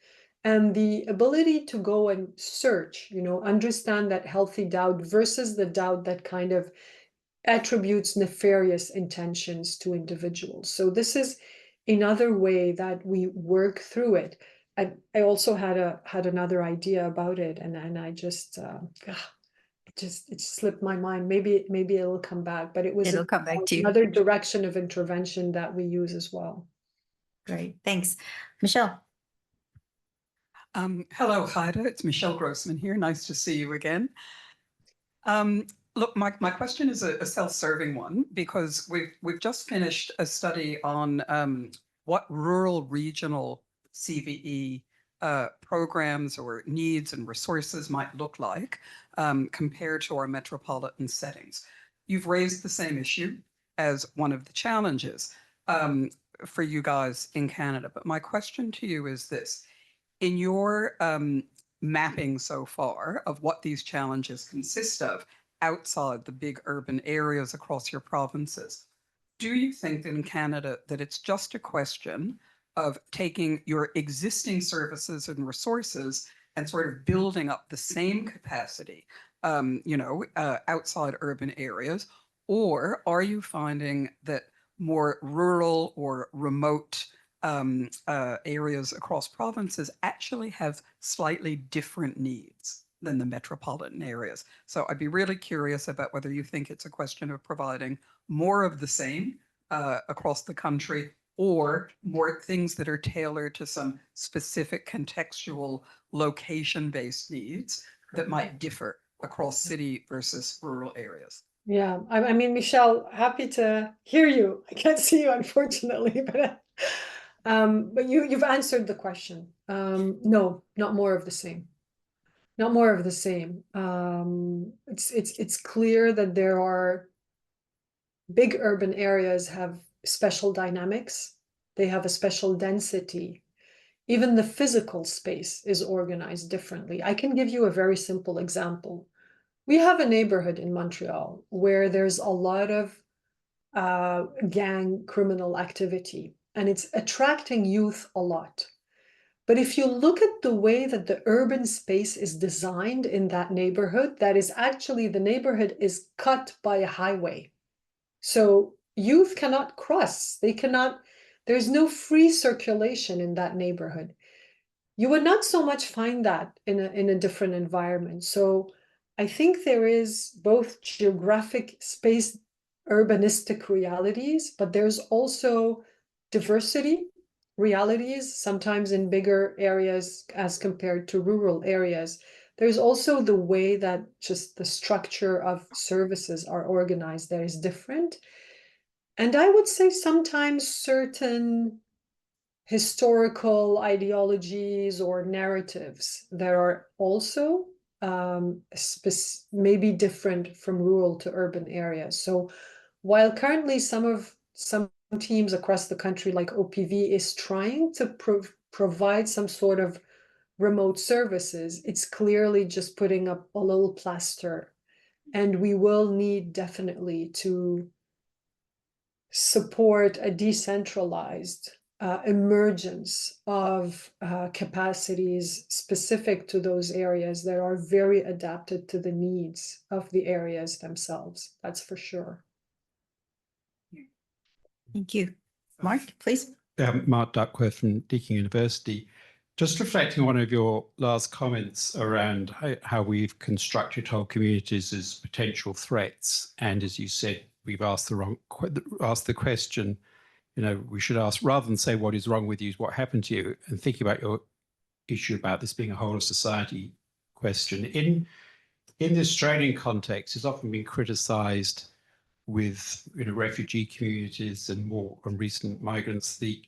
and the ability to go and search, understand that healthy doubt versus the doubt that kind of attributes nefarious intentions to individuals. So this is another way that we work through it. I also had another idea about it, and I just it slipped my mind. Maybe it'll come back, but It'll come back to you. Another direction of intervention that we use as well. Great, thanks. Michelle. Hello, Ghayda. It's Michelle Grossman here. Nice to see you again. Look, my question is a self-serving one because we've just finished a study on what rural regional CVE programs or needs and resources might look like compared to our metropolitan settings. You've raised the same issue as one of the challenges for you guys in Canada. But my question to you is this. In your mapping so far of what these challenges consist of outside the big urban areas across your provinces, do you think in Canada that it's just a question of taking your existing services and resources and sort of building up the same capacity, outside urban areas? Or are you finding that more rural or remote areas across provinces actually have slightly different needs than the metropolitan areas. So I'd be really curious about whether you think it's a question of providing more of the same across the country, or more things that are tailored to some specific contextual location-based needs that might differ across city versus rural areas. Yeah, I mean, Michelle, happy to hear you. I can't see you, unfortunately, but you've answered the question. No, not more of the same. Not more of the same. It's clear that there are big urban areas have special dynamics. They have a special density. Even the physical space is organized differently. I can give you a very simple example. We have a neighborhood in Montreal where there's a lot of gang criminal activity, and it's attracting youth a lot. But if you look at the way that the urban space is designed in that neighborhood, that is actually, the neighborhood is cut by a highway. So youth cannot cross, there's no free circulation in that neighborhood. You would not so much find that in a different environment. So I think there is both geographic space, urbanistic realities, but there's also diversity realities, sometimes in bigger areas as compared to rural areas. There's also the way that just the structure of services are organized that is different. And I would say sometimes certain historical ideologies or narratives that are also maybe different from rural to urban areas. So while currently some teams across the country, like OPV, is trying to provide some sort of remote services, it's clearly just putting up a little plaster. And we will need definitely to support a decentralized emergence of capacities specific to those areas that are very adapted to the needs of the areas themselves. That's for sure. Thank you. Mark, please. Mark Duckworth from Deakin University. Just reflecting on one of your last comments around how we've constructed whole communities as potential threats, and as you said, we've asked the question, you know, we should ask, rather than say what is wrong with you, what happened to you, and thinking about your issue about this being a whole of society question. In the Australian context, it's often been criticised with, you know, refugee communities and more on recent migrants, the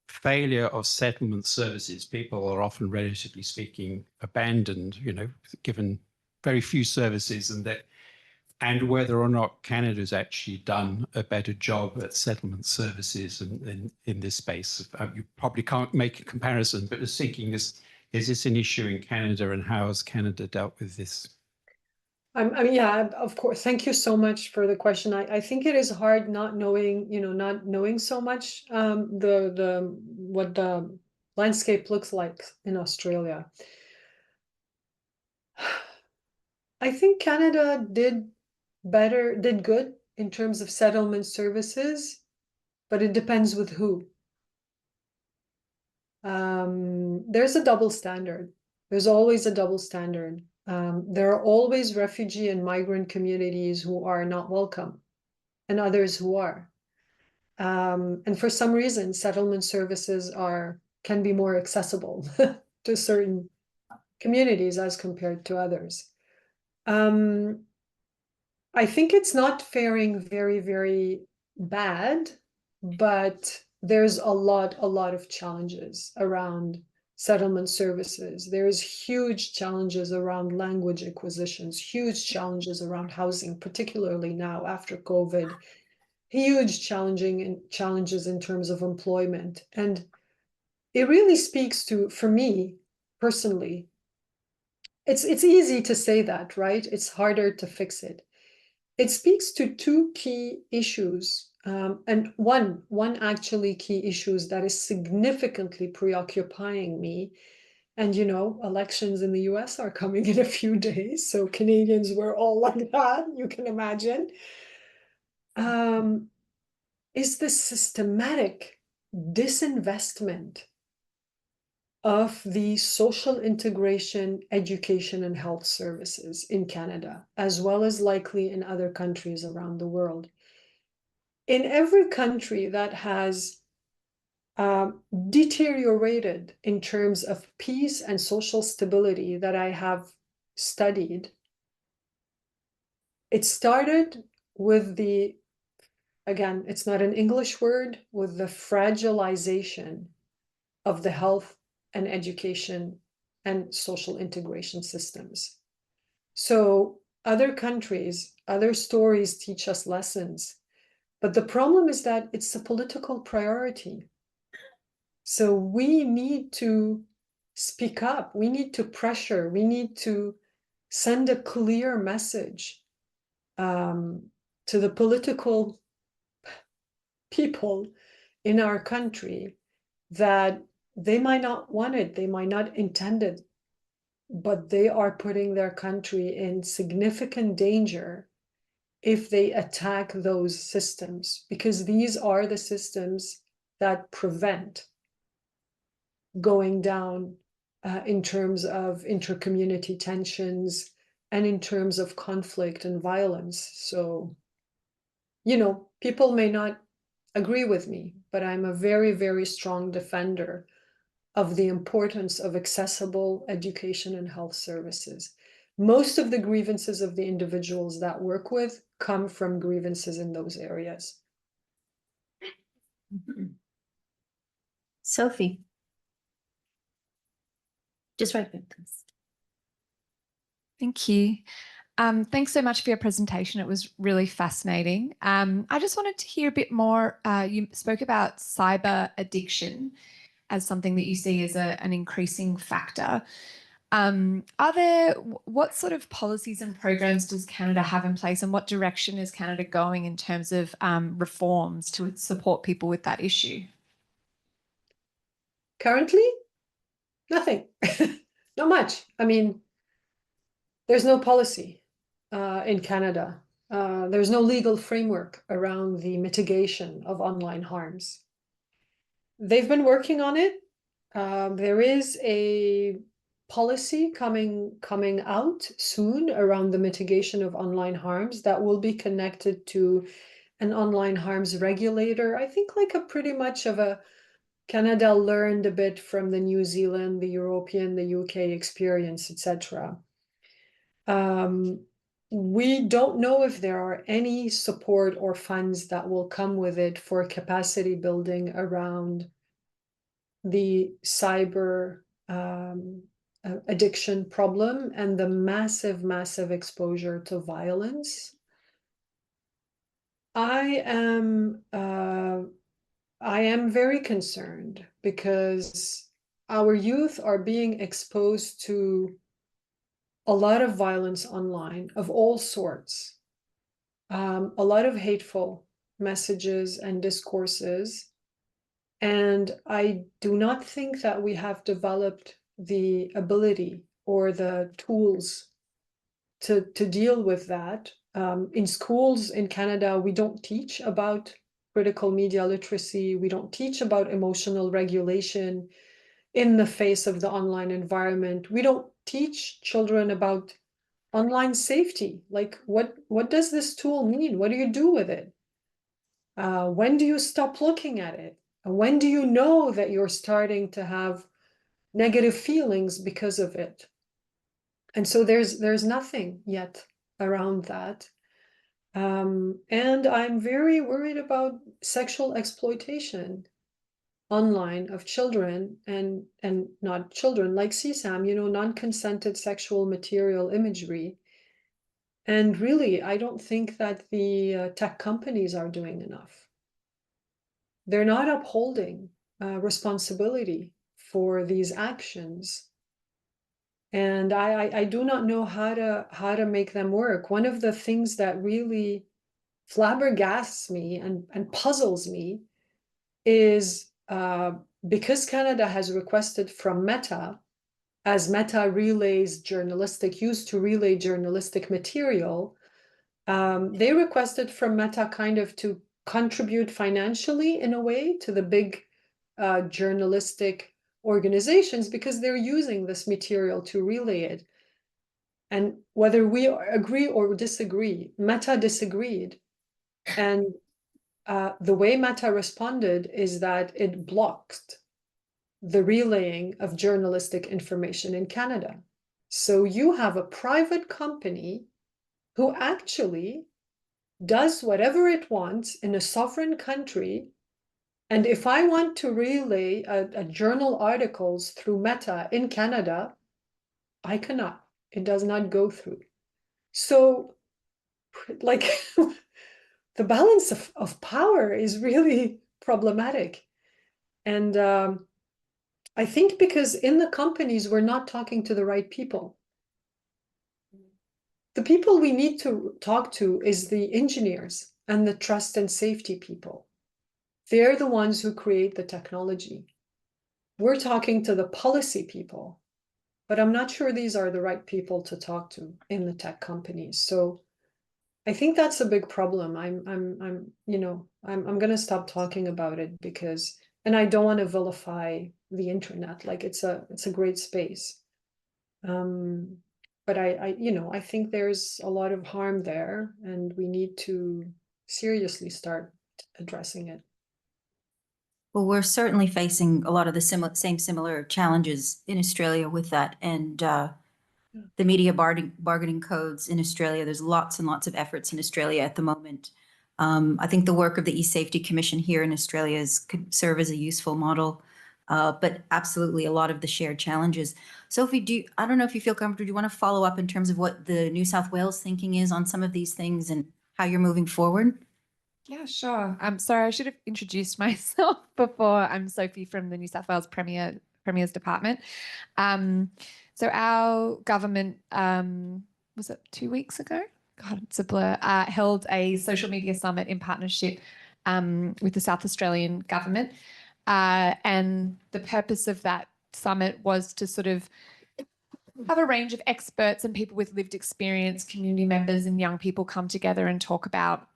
failure of settlement services. People are often, relatively speaking, abandoned, you know, given very few services, and whether or not Canada's actually done a better job at settlement services in this space. You probably can't make a comparison, but just thinking, is this an issue in Canada, and how has Canada dealt with this? I mean, yeah, of course. Thank you so much for the question. I think it is hard not knowing, not knowing so much what the landscape looks like in Australia. I think Canada did good in terms of settlement services, but it depends with who. There's a double standard. There's always a double standard. There are always refugee and migrant communities who are not welcome, and others who are. And for some reason, settlement services can be more accessible to certain communities as compared to others. I think it's not faring very, very bad, but there's a lot of challenges around settlement services. There's huge challenges around language acquisitions, huge challenges around housing, particularly now after COVID, huge challenges in terms of employment. And it really speaks to, for me personally, it's easy to say that, right? It's harder to fix it. It speaks to two key issues, and one actually key issues that is significantly preoccupying me. And elections in the US are coming in a few days, so Canadians were all like that, you can imagine. is the systematic disinvestment of the social integration, education, and health services in Canada, as well as likely in other countries around the world. In every country that has deteriorated in terms of peace and social stability that I have studied, it started with the, again, it's not an English word, with the fragilization of the health and education and social integration systems. So other countries, other stories teach us lessons, but the problem is that it's a political priority. So we need to speak up, we need to pressure, we need to send a clear message to the political people in our country that they might not want it, they might not intend it, but they are putting their country in significant danger if they attack those systems, because these are the systems that prevent going down in terms of intercommunity tensions and in terms of conflict and violence. So, you know, people may not agree with me, but I'm a very, very strong defender of the importance of accessible education and health services. Most of the grievances of the individuals that work with come from grievances in those areas. Sophie. Just right there, please. Thank you. Thanks so much for your presentation. It was really fascinating. I just wanted to hear a bit more. You spoke about cyber addiction as something that you see as an increasing factor. What sort of policies and programs does Canada have in place, and what direction is Canada going in terms of reforms to support people with that issue? Currently, nothing, not much. I mean, there's no policy in Canada. There's no legal framework around the mitigation of online harms. They've been working on it. There is a policy coming out soon around the mitigation of online harms that will be connected to an online harms regulator. I think like a pretty much of a Canada learned a bit from the New Zealand, the European, the UK experience, etc. We don't know if there are any support or funds that will come with it for capacity building around the cyber addiction problem and the massive exposure to violence. I am very concerned because our youth are being exposed to a lot of violence online of all sorts, a lot of hateful messages and discourses. And I do not think that we have developed the ability or the tools to deal with that. In schools in Canada, we don't teach about critical media literacy. We don't teach about emotional regulation in the face of the online environment. We don't teach children about online safety. Like, what does this tool mean? What do you do with it? When do you stop looking at it? When do you know that you're starting to have negative feelings because of it? And so there's nothing yet around that. And I'm very worried about sexual exploitation online of children and not children, like CSAM, you know, non-consented sexual material imagery. And really, I don't think that the tech companies are doing enough. They're not upholding responsibility for these actions. And I do not know how to make them work. One of the things that really flabbergasts me and puzzles me is because Canada has requested from Meta, as Meta used to relay journalistic material, they requested from Meta kind of to contribute financially in a way to the big journalistic organizations because they're using this material to relay it. And whether we agree or disagree, Meta disagreed. And the way Meta responded is that it blocked the relaying of journalistic information in Canada. So you have a private company who actually does whatever it wants in a sovereign country. And if I want to relay a journal articles through Meta in Canada, I cannot. It does not go through. So, like, the balance of power is really problematic. And I think because in the companies, we're not talking to the right people. The people we need to talk to is the engineers and the trust and safety people. They're the ones who create the technology. We're talking to the policy people, but I'm not sure these are the right people to talk to in the tech companies. So I think that's a big problem. I'm going to stop talking about it because, and I don't want to vilify the internet. Like it's a great space. But I think there's a lot of harm there and we need to seriously start addressing it. Well, we're certainly facing a lot of the similar challenges in Australia with that, and the media bargaining codes in Australia. There's lots and lots of efforts in Australia at the moment. I think the work of the E-Safety Commission here in Australia could serve as a useful model, but absolutely a lot of the shared challenges. Sophie, I don't know if you feel comfortable. Do you want to follow up in terms of what the New South Wales thinking is on some of these things and how you're moving forward? Yeah, sure. I'm sorry, I should have introduced myself before. I'm Sophie from the New South Wales Premier's Department. So our government, was it 2 weeks ago? God, it's a blur. Held a social media summit in partnership with the South Australian government. And the purpose of that summit was to sort of have a range of experts and people with lived experience, community members and young people come together and talk about,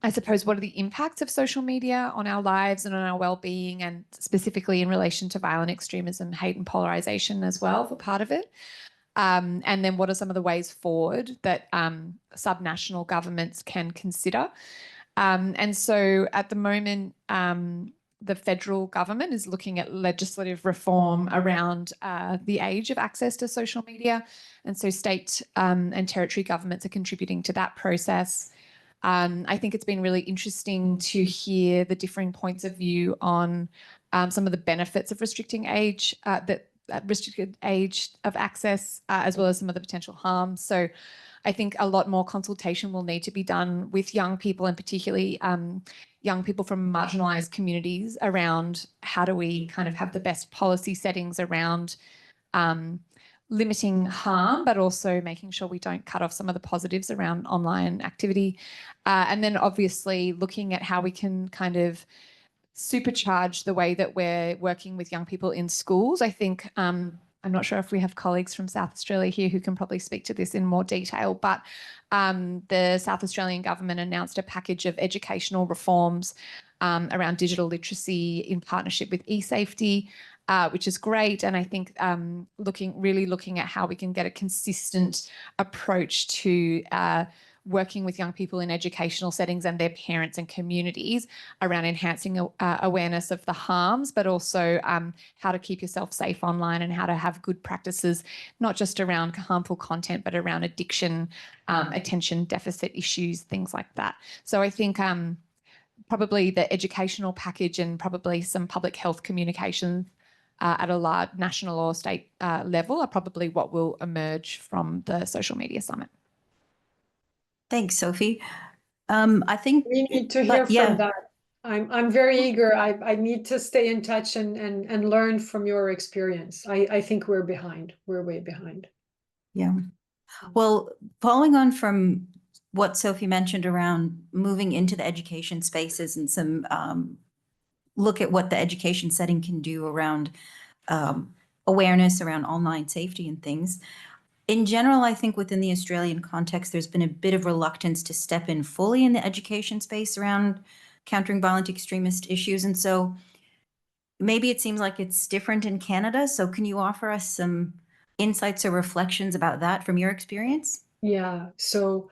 I suppose, what are the impacts of social media on our lives and on our well-being, and specifically in relation to violent extremism, hate and polarization as well for part of it. And then what are some of the ways forward that subnational governments can consider? And so at the moment, the federal government is looking at legislative reform around the age of access to social media. And so state and territory governments are contributing to that process. I think it's been really interesting to hear the differing points of view on some of the benefits of restricting age, that restricted age of access, as well as some of the potential harms. So I think a lot more consultation will need to be done with young people, and particularly young people from marginalized communities, around how do we kind of have the best policy settings around limiting harm, but also making sure we don't cut off some of the positives around online activity. And then obviously looking at how we can kind of supercharge the way that we're working with young people in schools. I think, I'm not sure if we have colleagues from South Australia here who can probably speak to this in more detail, but the South Australian government announced a package of educational reforms around digital literacy in partnership with eSafety, which is great. And I think really looking at how we can get a consistent approach to working with young people in educational settings and their parents and communities around enhancing awareness of the harms, but also how to keep yourself safe online and how to have good practices, not just around harmful content, but around addiction, attention deficit issues, things like that. So I think probably the educational package and probably some public health communication at a large national or state level are probably what will emerge from the social media summit. Thanks, Sophie. I think we need to hear from that. I'm very eager. I need to stay in touch and learn from your experience. I think we're behind. We're way behind. Yeah. Well, following on from what Sophie mentioned around moving into the education spaces and some look at what the education setting can do around awareness around online safety and things. In general, I think within the Australian context, there's been a bit of reluctance to step in fully in the education space around countering violent extremist issues. And so maybe it seems like it's different in Canada. So can you offer us some insights or reflections about that from your experience? Yeah, so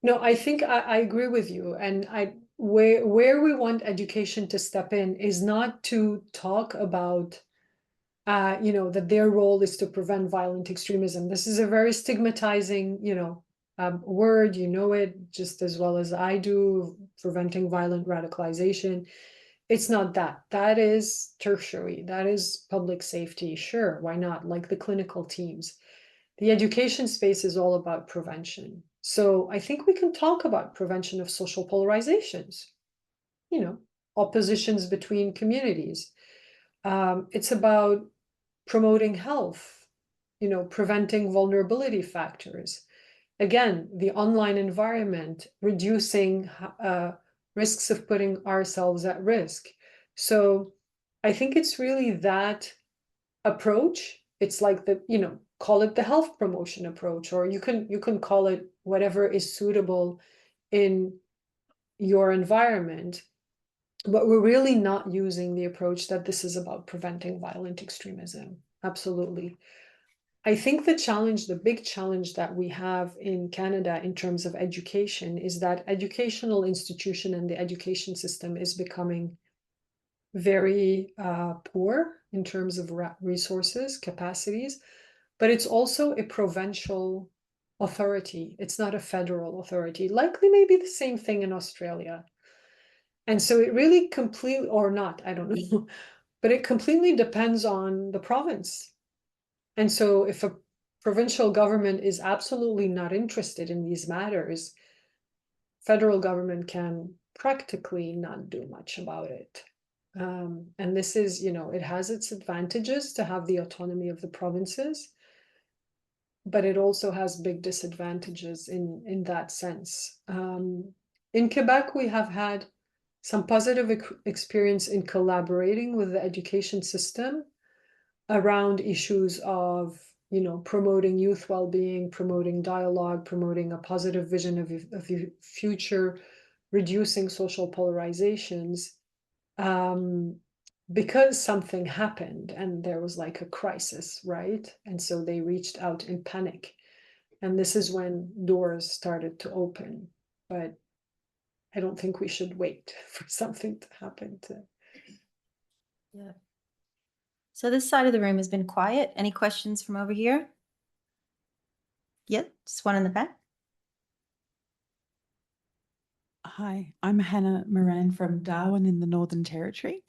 no, I think I agree with you. And where we want education to step in is not to talk about that their role is to prevent violent extremism. This is a very stigmatizing, word, it just as well as I do, preventing violent radicalization. It's not that. That is tertiary. That is public safety. Sure, why not? Like the clinical teams. The education space is all about prevention. So I think we can talk about prevention of social polarizations, oppositions between communities. It's about promoting health, preventing vulnerability factors. Again, the online environment, reducing risks of putting ourselves at risk. So I think it's really that approach. It's like call it the health promotion approach, or you can call it whatever is suitable in your environment. But we're really not using the approach that this is about preventing violent extremism. Absolutely. I think the big challenge that we have in Canada in terms of education is that educational institution and the education system is becoming very poor in terms of resources, capacities, but it's also a provincial authority. It's not a federal authority. Likely maybe the same thing in Australia. And so it really completely, or not, I don't know, but it completely depends on the province. And so if a provincial government is absolutely not interested in these matters, federal government can practically not do much about it. And this is, it has its advantages to have the autonomy of the provinces, but it also has big disadvantages in that sense. In Quebec, we have had some positive experience in collaborating with the education system around issues of, promoting youth well-being, promoting dialogue, promoting a positive vision of the future, reducing social polarizations, because something happened and there was like a crisis, right? And so they reached out in panic. And this is when doors started to open. But I don't think we should wait for something to happen to. Yeah. So this side of the room has been quiet. Any questions from over here? Yep, just one in the back. Hi, I'm Hannah Moran from Darwin in the Northern Territory.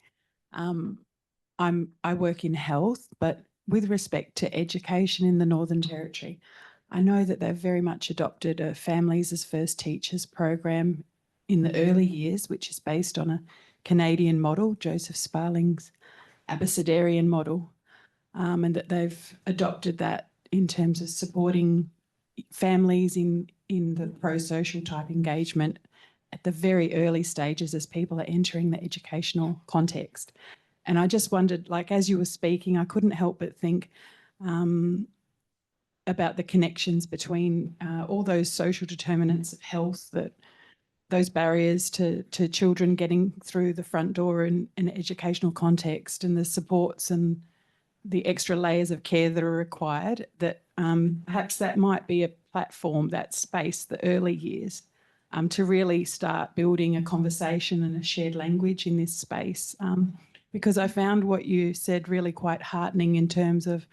I work in health, but with respect to education in the Northern Territory, I know that they've very much adopted a Families as First Teachers program in the early years, which is based on a Canadian model, Joseph Sparling's Abecedarian model, and that they've adopted that in terms of supporting families in the pro-social type engagement at the very early stages as people are entering the educational context. And I just wondered, like, as you were speaking, I couldn't help but think about the connections between all those social determinants of health, that those barriers to children getting through the front door in an educational context, and the supports and the extra layers of care that are required, that perhaps that might be a platform, that space, the early years, to really start building a conversation and a shared language in this space. Because I found what you said really quite heartening in terms of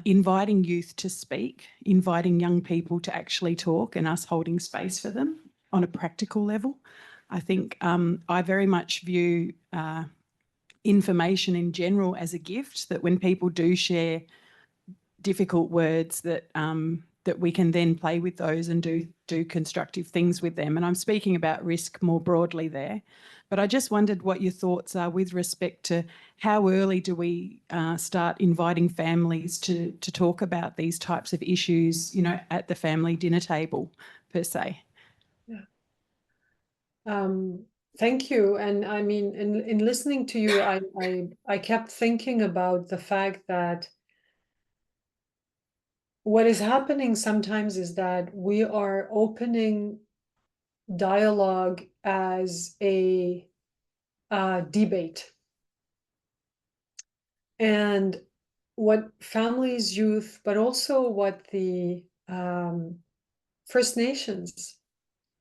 inviting youth to speak, inviting young people to actually talk, and us holding space for them on a practical level. I think I very much view information in general as a gift, that when people do share difficult words, that that we can then play with those and do constructive things with them. And I'm speaking about risk more broadly there. But I just wondered what your thoughts are with respect to how early do we start inviting families to talk about these types of issues, at the family dinner table, per se. Yeah. Thank you. And I mean, in listening to you, I kept thinking about the fact that what is happening sometimes is that we are opening dialogue as a debate. And what families, youth, but also what the First Nations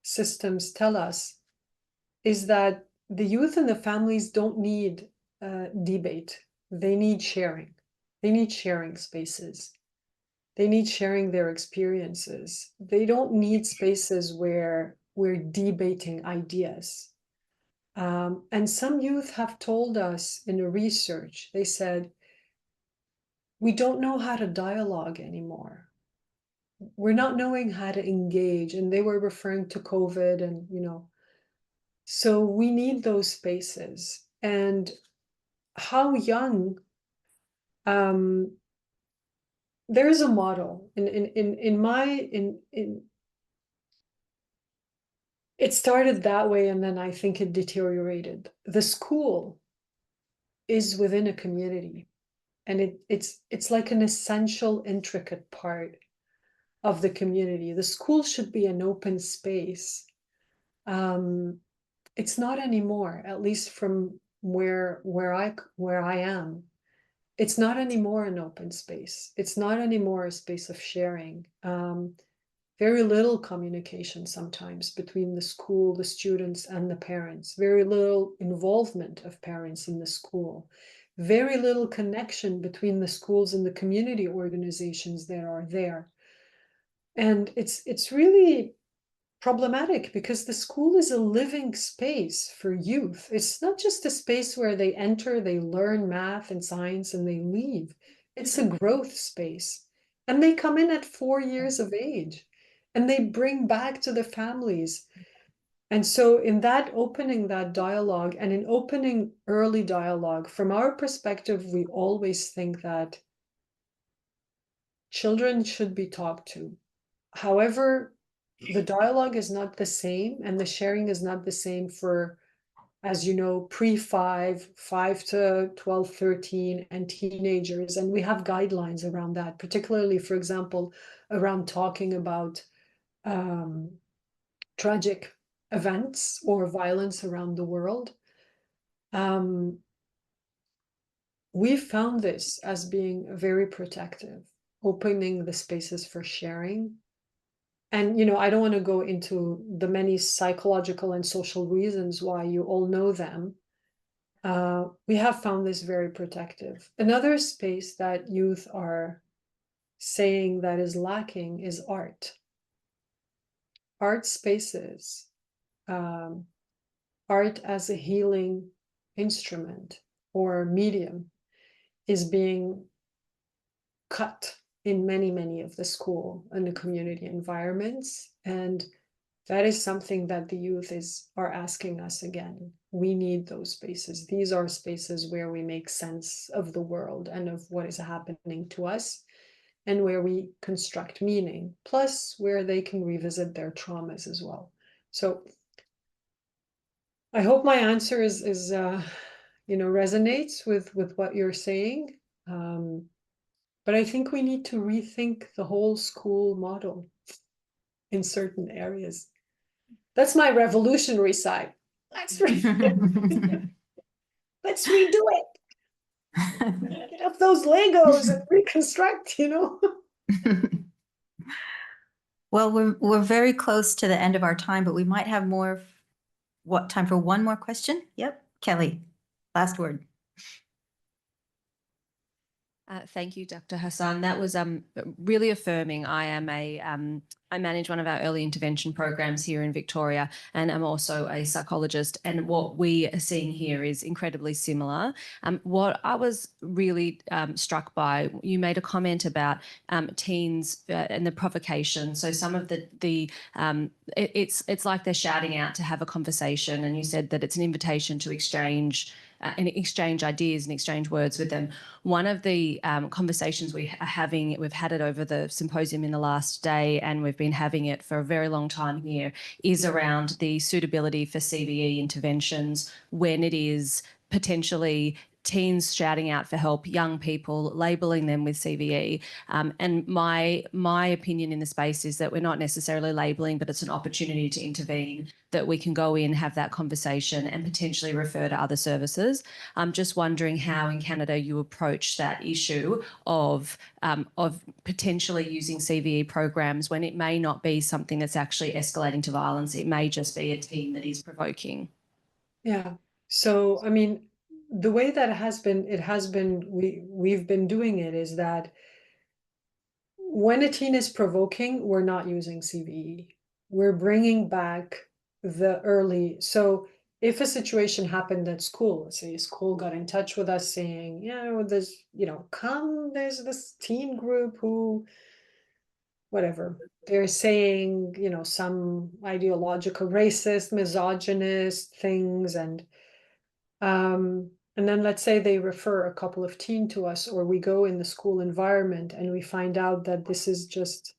systems tell us is that the youth and the families don't need debate. They need sharing. They need sharing spaces. They need sharing their experiences. They don't need spaces where we're debating ideas. And some youth have told us in the research, they said, we don't know how to dialogue anymore. We're not knowing how to engage. And they were referring to COVID and, you know, so we need those spaces. And how young, there is a model it started that way, and then I think it deteriorated. The school is within a community, and it's like an essential, intricate part of the community. The school should be an open space. It's not anymore, at least from where I am. It's not anymore an open space. It's not anymore a space of sharing. Very little communication sometimes between the school, the students, and the parents. Very little involvement of parents in the school. Very little connection between the schools and the community organizations that are there. And it's really problematic because the school is a living space for youth. It's not just a space where they enter, they learn math and science, and they leave. It's a growth space. And they come in at 4 years of age, and they bring back to the families. And so in that opening that dialogue, and in opening early dialogue, from our perspective, we always think that children should be talked to. However, the dialogue is not the same, and the sharing is not the same for, as you know, pre-5, 5 to 12, 13, and teenagers. And we have guidelines around that, particularly, for example, around talking about tragic events or violence around the world. We found this as being very protective, opening the spaces for sharing. And, you know, I don't want to go into the many psychological and social reasons why, you all know them. We have found this very protective. Another space that youth are saying that is lacking is art. Art spaces, art as a healing instrument or medium is being cut in many of the school and the community environments. And that is something that the youth are asking us again. We need those spaces. These are spaces where we make sense of the world and of what is happening to us, and where we construct meaning, plus where they can revisit their traumas as well. So I hope my answer is resonates with what you're saying. But I think we need to rethink the whole school model in certain areas. That's my revolutionary side. Let's redo it. Get up those Legos and reconstruct, you know. Well, we're very close to the end of our time, but we might have time for one more question? Yep, Kelly, last word. Thank you, Dr. Hassan. That was really affirming. I manage one of our early intervention programs here in Victoria, and I'm also a psychologist. And what we are seeing here is incredibly similar. What I was really struck by, you made a comment about teens and the provocation. So some of it's like they're shouting out to have a conversation, and you said that it's an invitation to exchange ideas and exchange words with them. One of the conversations we've had it over the symposium in the last day, and we've been having it for a very long time here, is around the suitability for CVE interventions when it is potentially teens shouting out for help, young people, labeling them with CVE. And my opinion in the space is that we're not necessarily labeling, but it's an opportunity to intervene, that we can go in, have that conversation and potentially refer to other services. I'm just wondering how in Canada you approach that issue of potentially using CVE programs when it may not be something that's actually escalating to violence. It may just be a teen that is provoking. Yeah. So, I mean, the way that we've been doing it is that when a teen is provoking, we're not using CVE. We're bringing back the early. So if a situation happened at school, let's say school got in touch with us saying, there's this teen group who, whatever, they're saying, some ideological, racist, misogynist things, and then let's say they refer a couple of teen to us, or we go in the school environment and we find out that this is just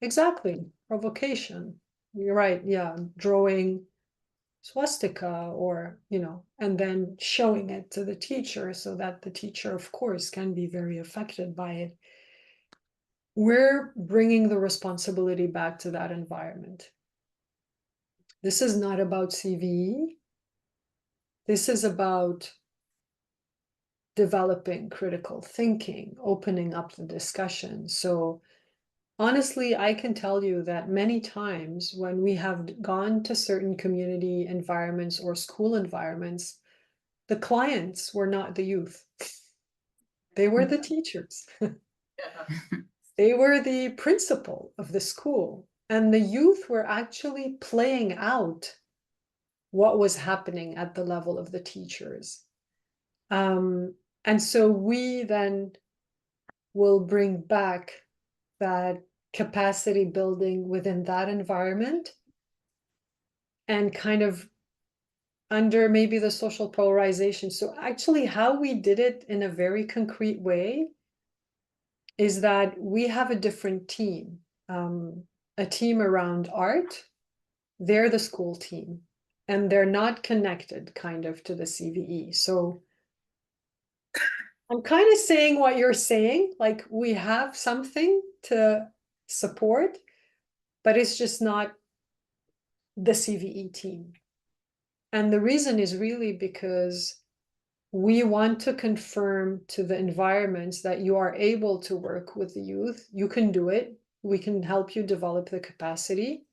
exactly provocation. You're right, yeah, drawing swastika or, and then showing it to the teacher so that the teacher, of course, can be very affected by it. We're bringing the responsibility back to that environment. This is not about CVE. This is about developing critical thinking, opening up the discussion. So honestly, I can tell you that many times when we have gone to certain community environments or school environments, the clients were not the youth. They were the teachers. They were the principal of the school. And the youth were actually playing out what was happening at the level of the teachers. And so we then will bring back that capacity building within that environment and kind of under maybe the social polarization. So actually how we did it in a very concrete way is that we have a different team, a team around art. They're the school team and they're not connected kind of to the CVE. So I'm kind of saying what you're saying, like we have something to support, but it's just not the CVE team. And the reason is really because we want to confirm to the environments that you are able to work with the youth. You can do it. We can help you develop the capacity.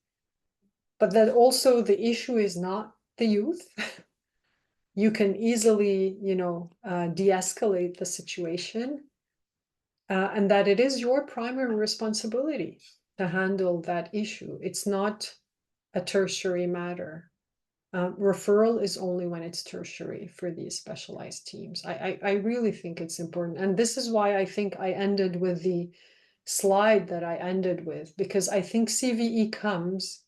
But that also the issue is not the youth. You can easily, de-escalate the situation. And that it is your primary responsibility to handle that issue. It's not a tertiary matter. Referral is only when it's tertiary for these specialized teams. I really think it's important. And this is why I think I ended with the slide that I ended with, because I think CVE comes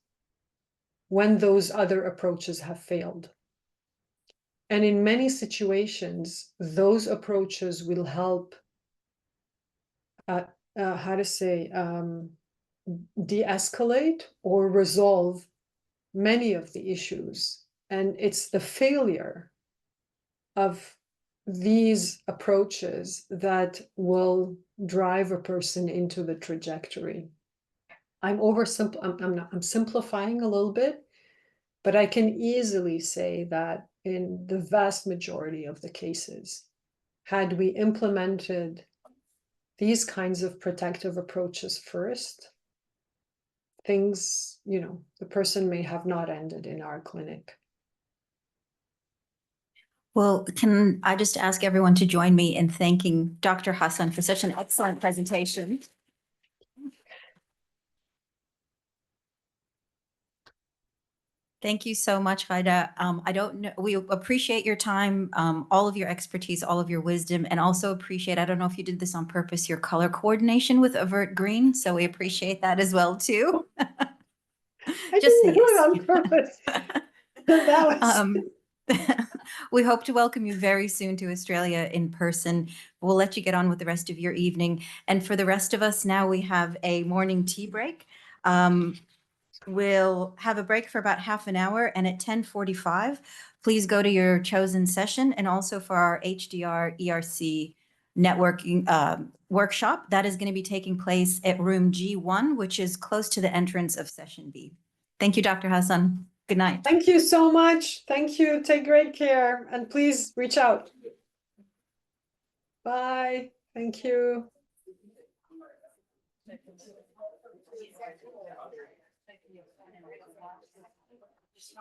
when those other approaches have failed. And in many situations, those approaches will help, de-escalate or resolve many of the issues. And it's the failure of these approaches that will drive a person into the trajectory. I'm simplifying a little bit, but I can easily say that in the vast majority of the cases, had we implemented these kinds of protective approaches first, things, the person may have not ended in our clinic. Well, can I just ask everyone to join me in thanking Dr. Hassan for such an excellent presentation. Thank you so much, Ghayda. I don't know, we appreciate your time, all of your expertise, all of your wisdom, and also appreciate, I don't know if you did this on purpose, your color coordination with Avert Green. So we appreciate that as well too. I didn't do it on purpose. That was... We hope to welcome you very soon to Australia in person. We'll let you get on with the rest of your evening. And for the rest of us now, we have a morning tea break. We'll have a break for about half an hour, and at 10:45, please go to your chosen session, and also for our HDR ERC networking workshop. That is going to be taking place at room G1, which is close to the entrance of session B. Thank you, Dr. Hassan. Good night. Thank you so much. Thank you. Take great care, and please reach out. Bye. Thank you.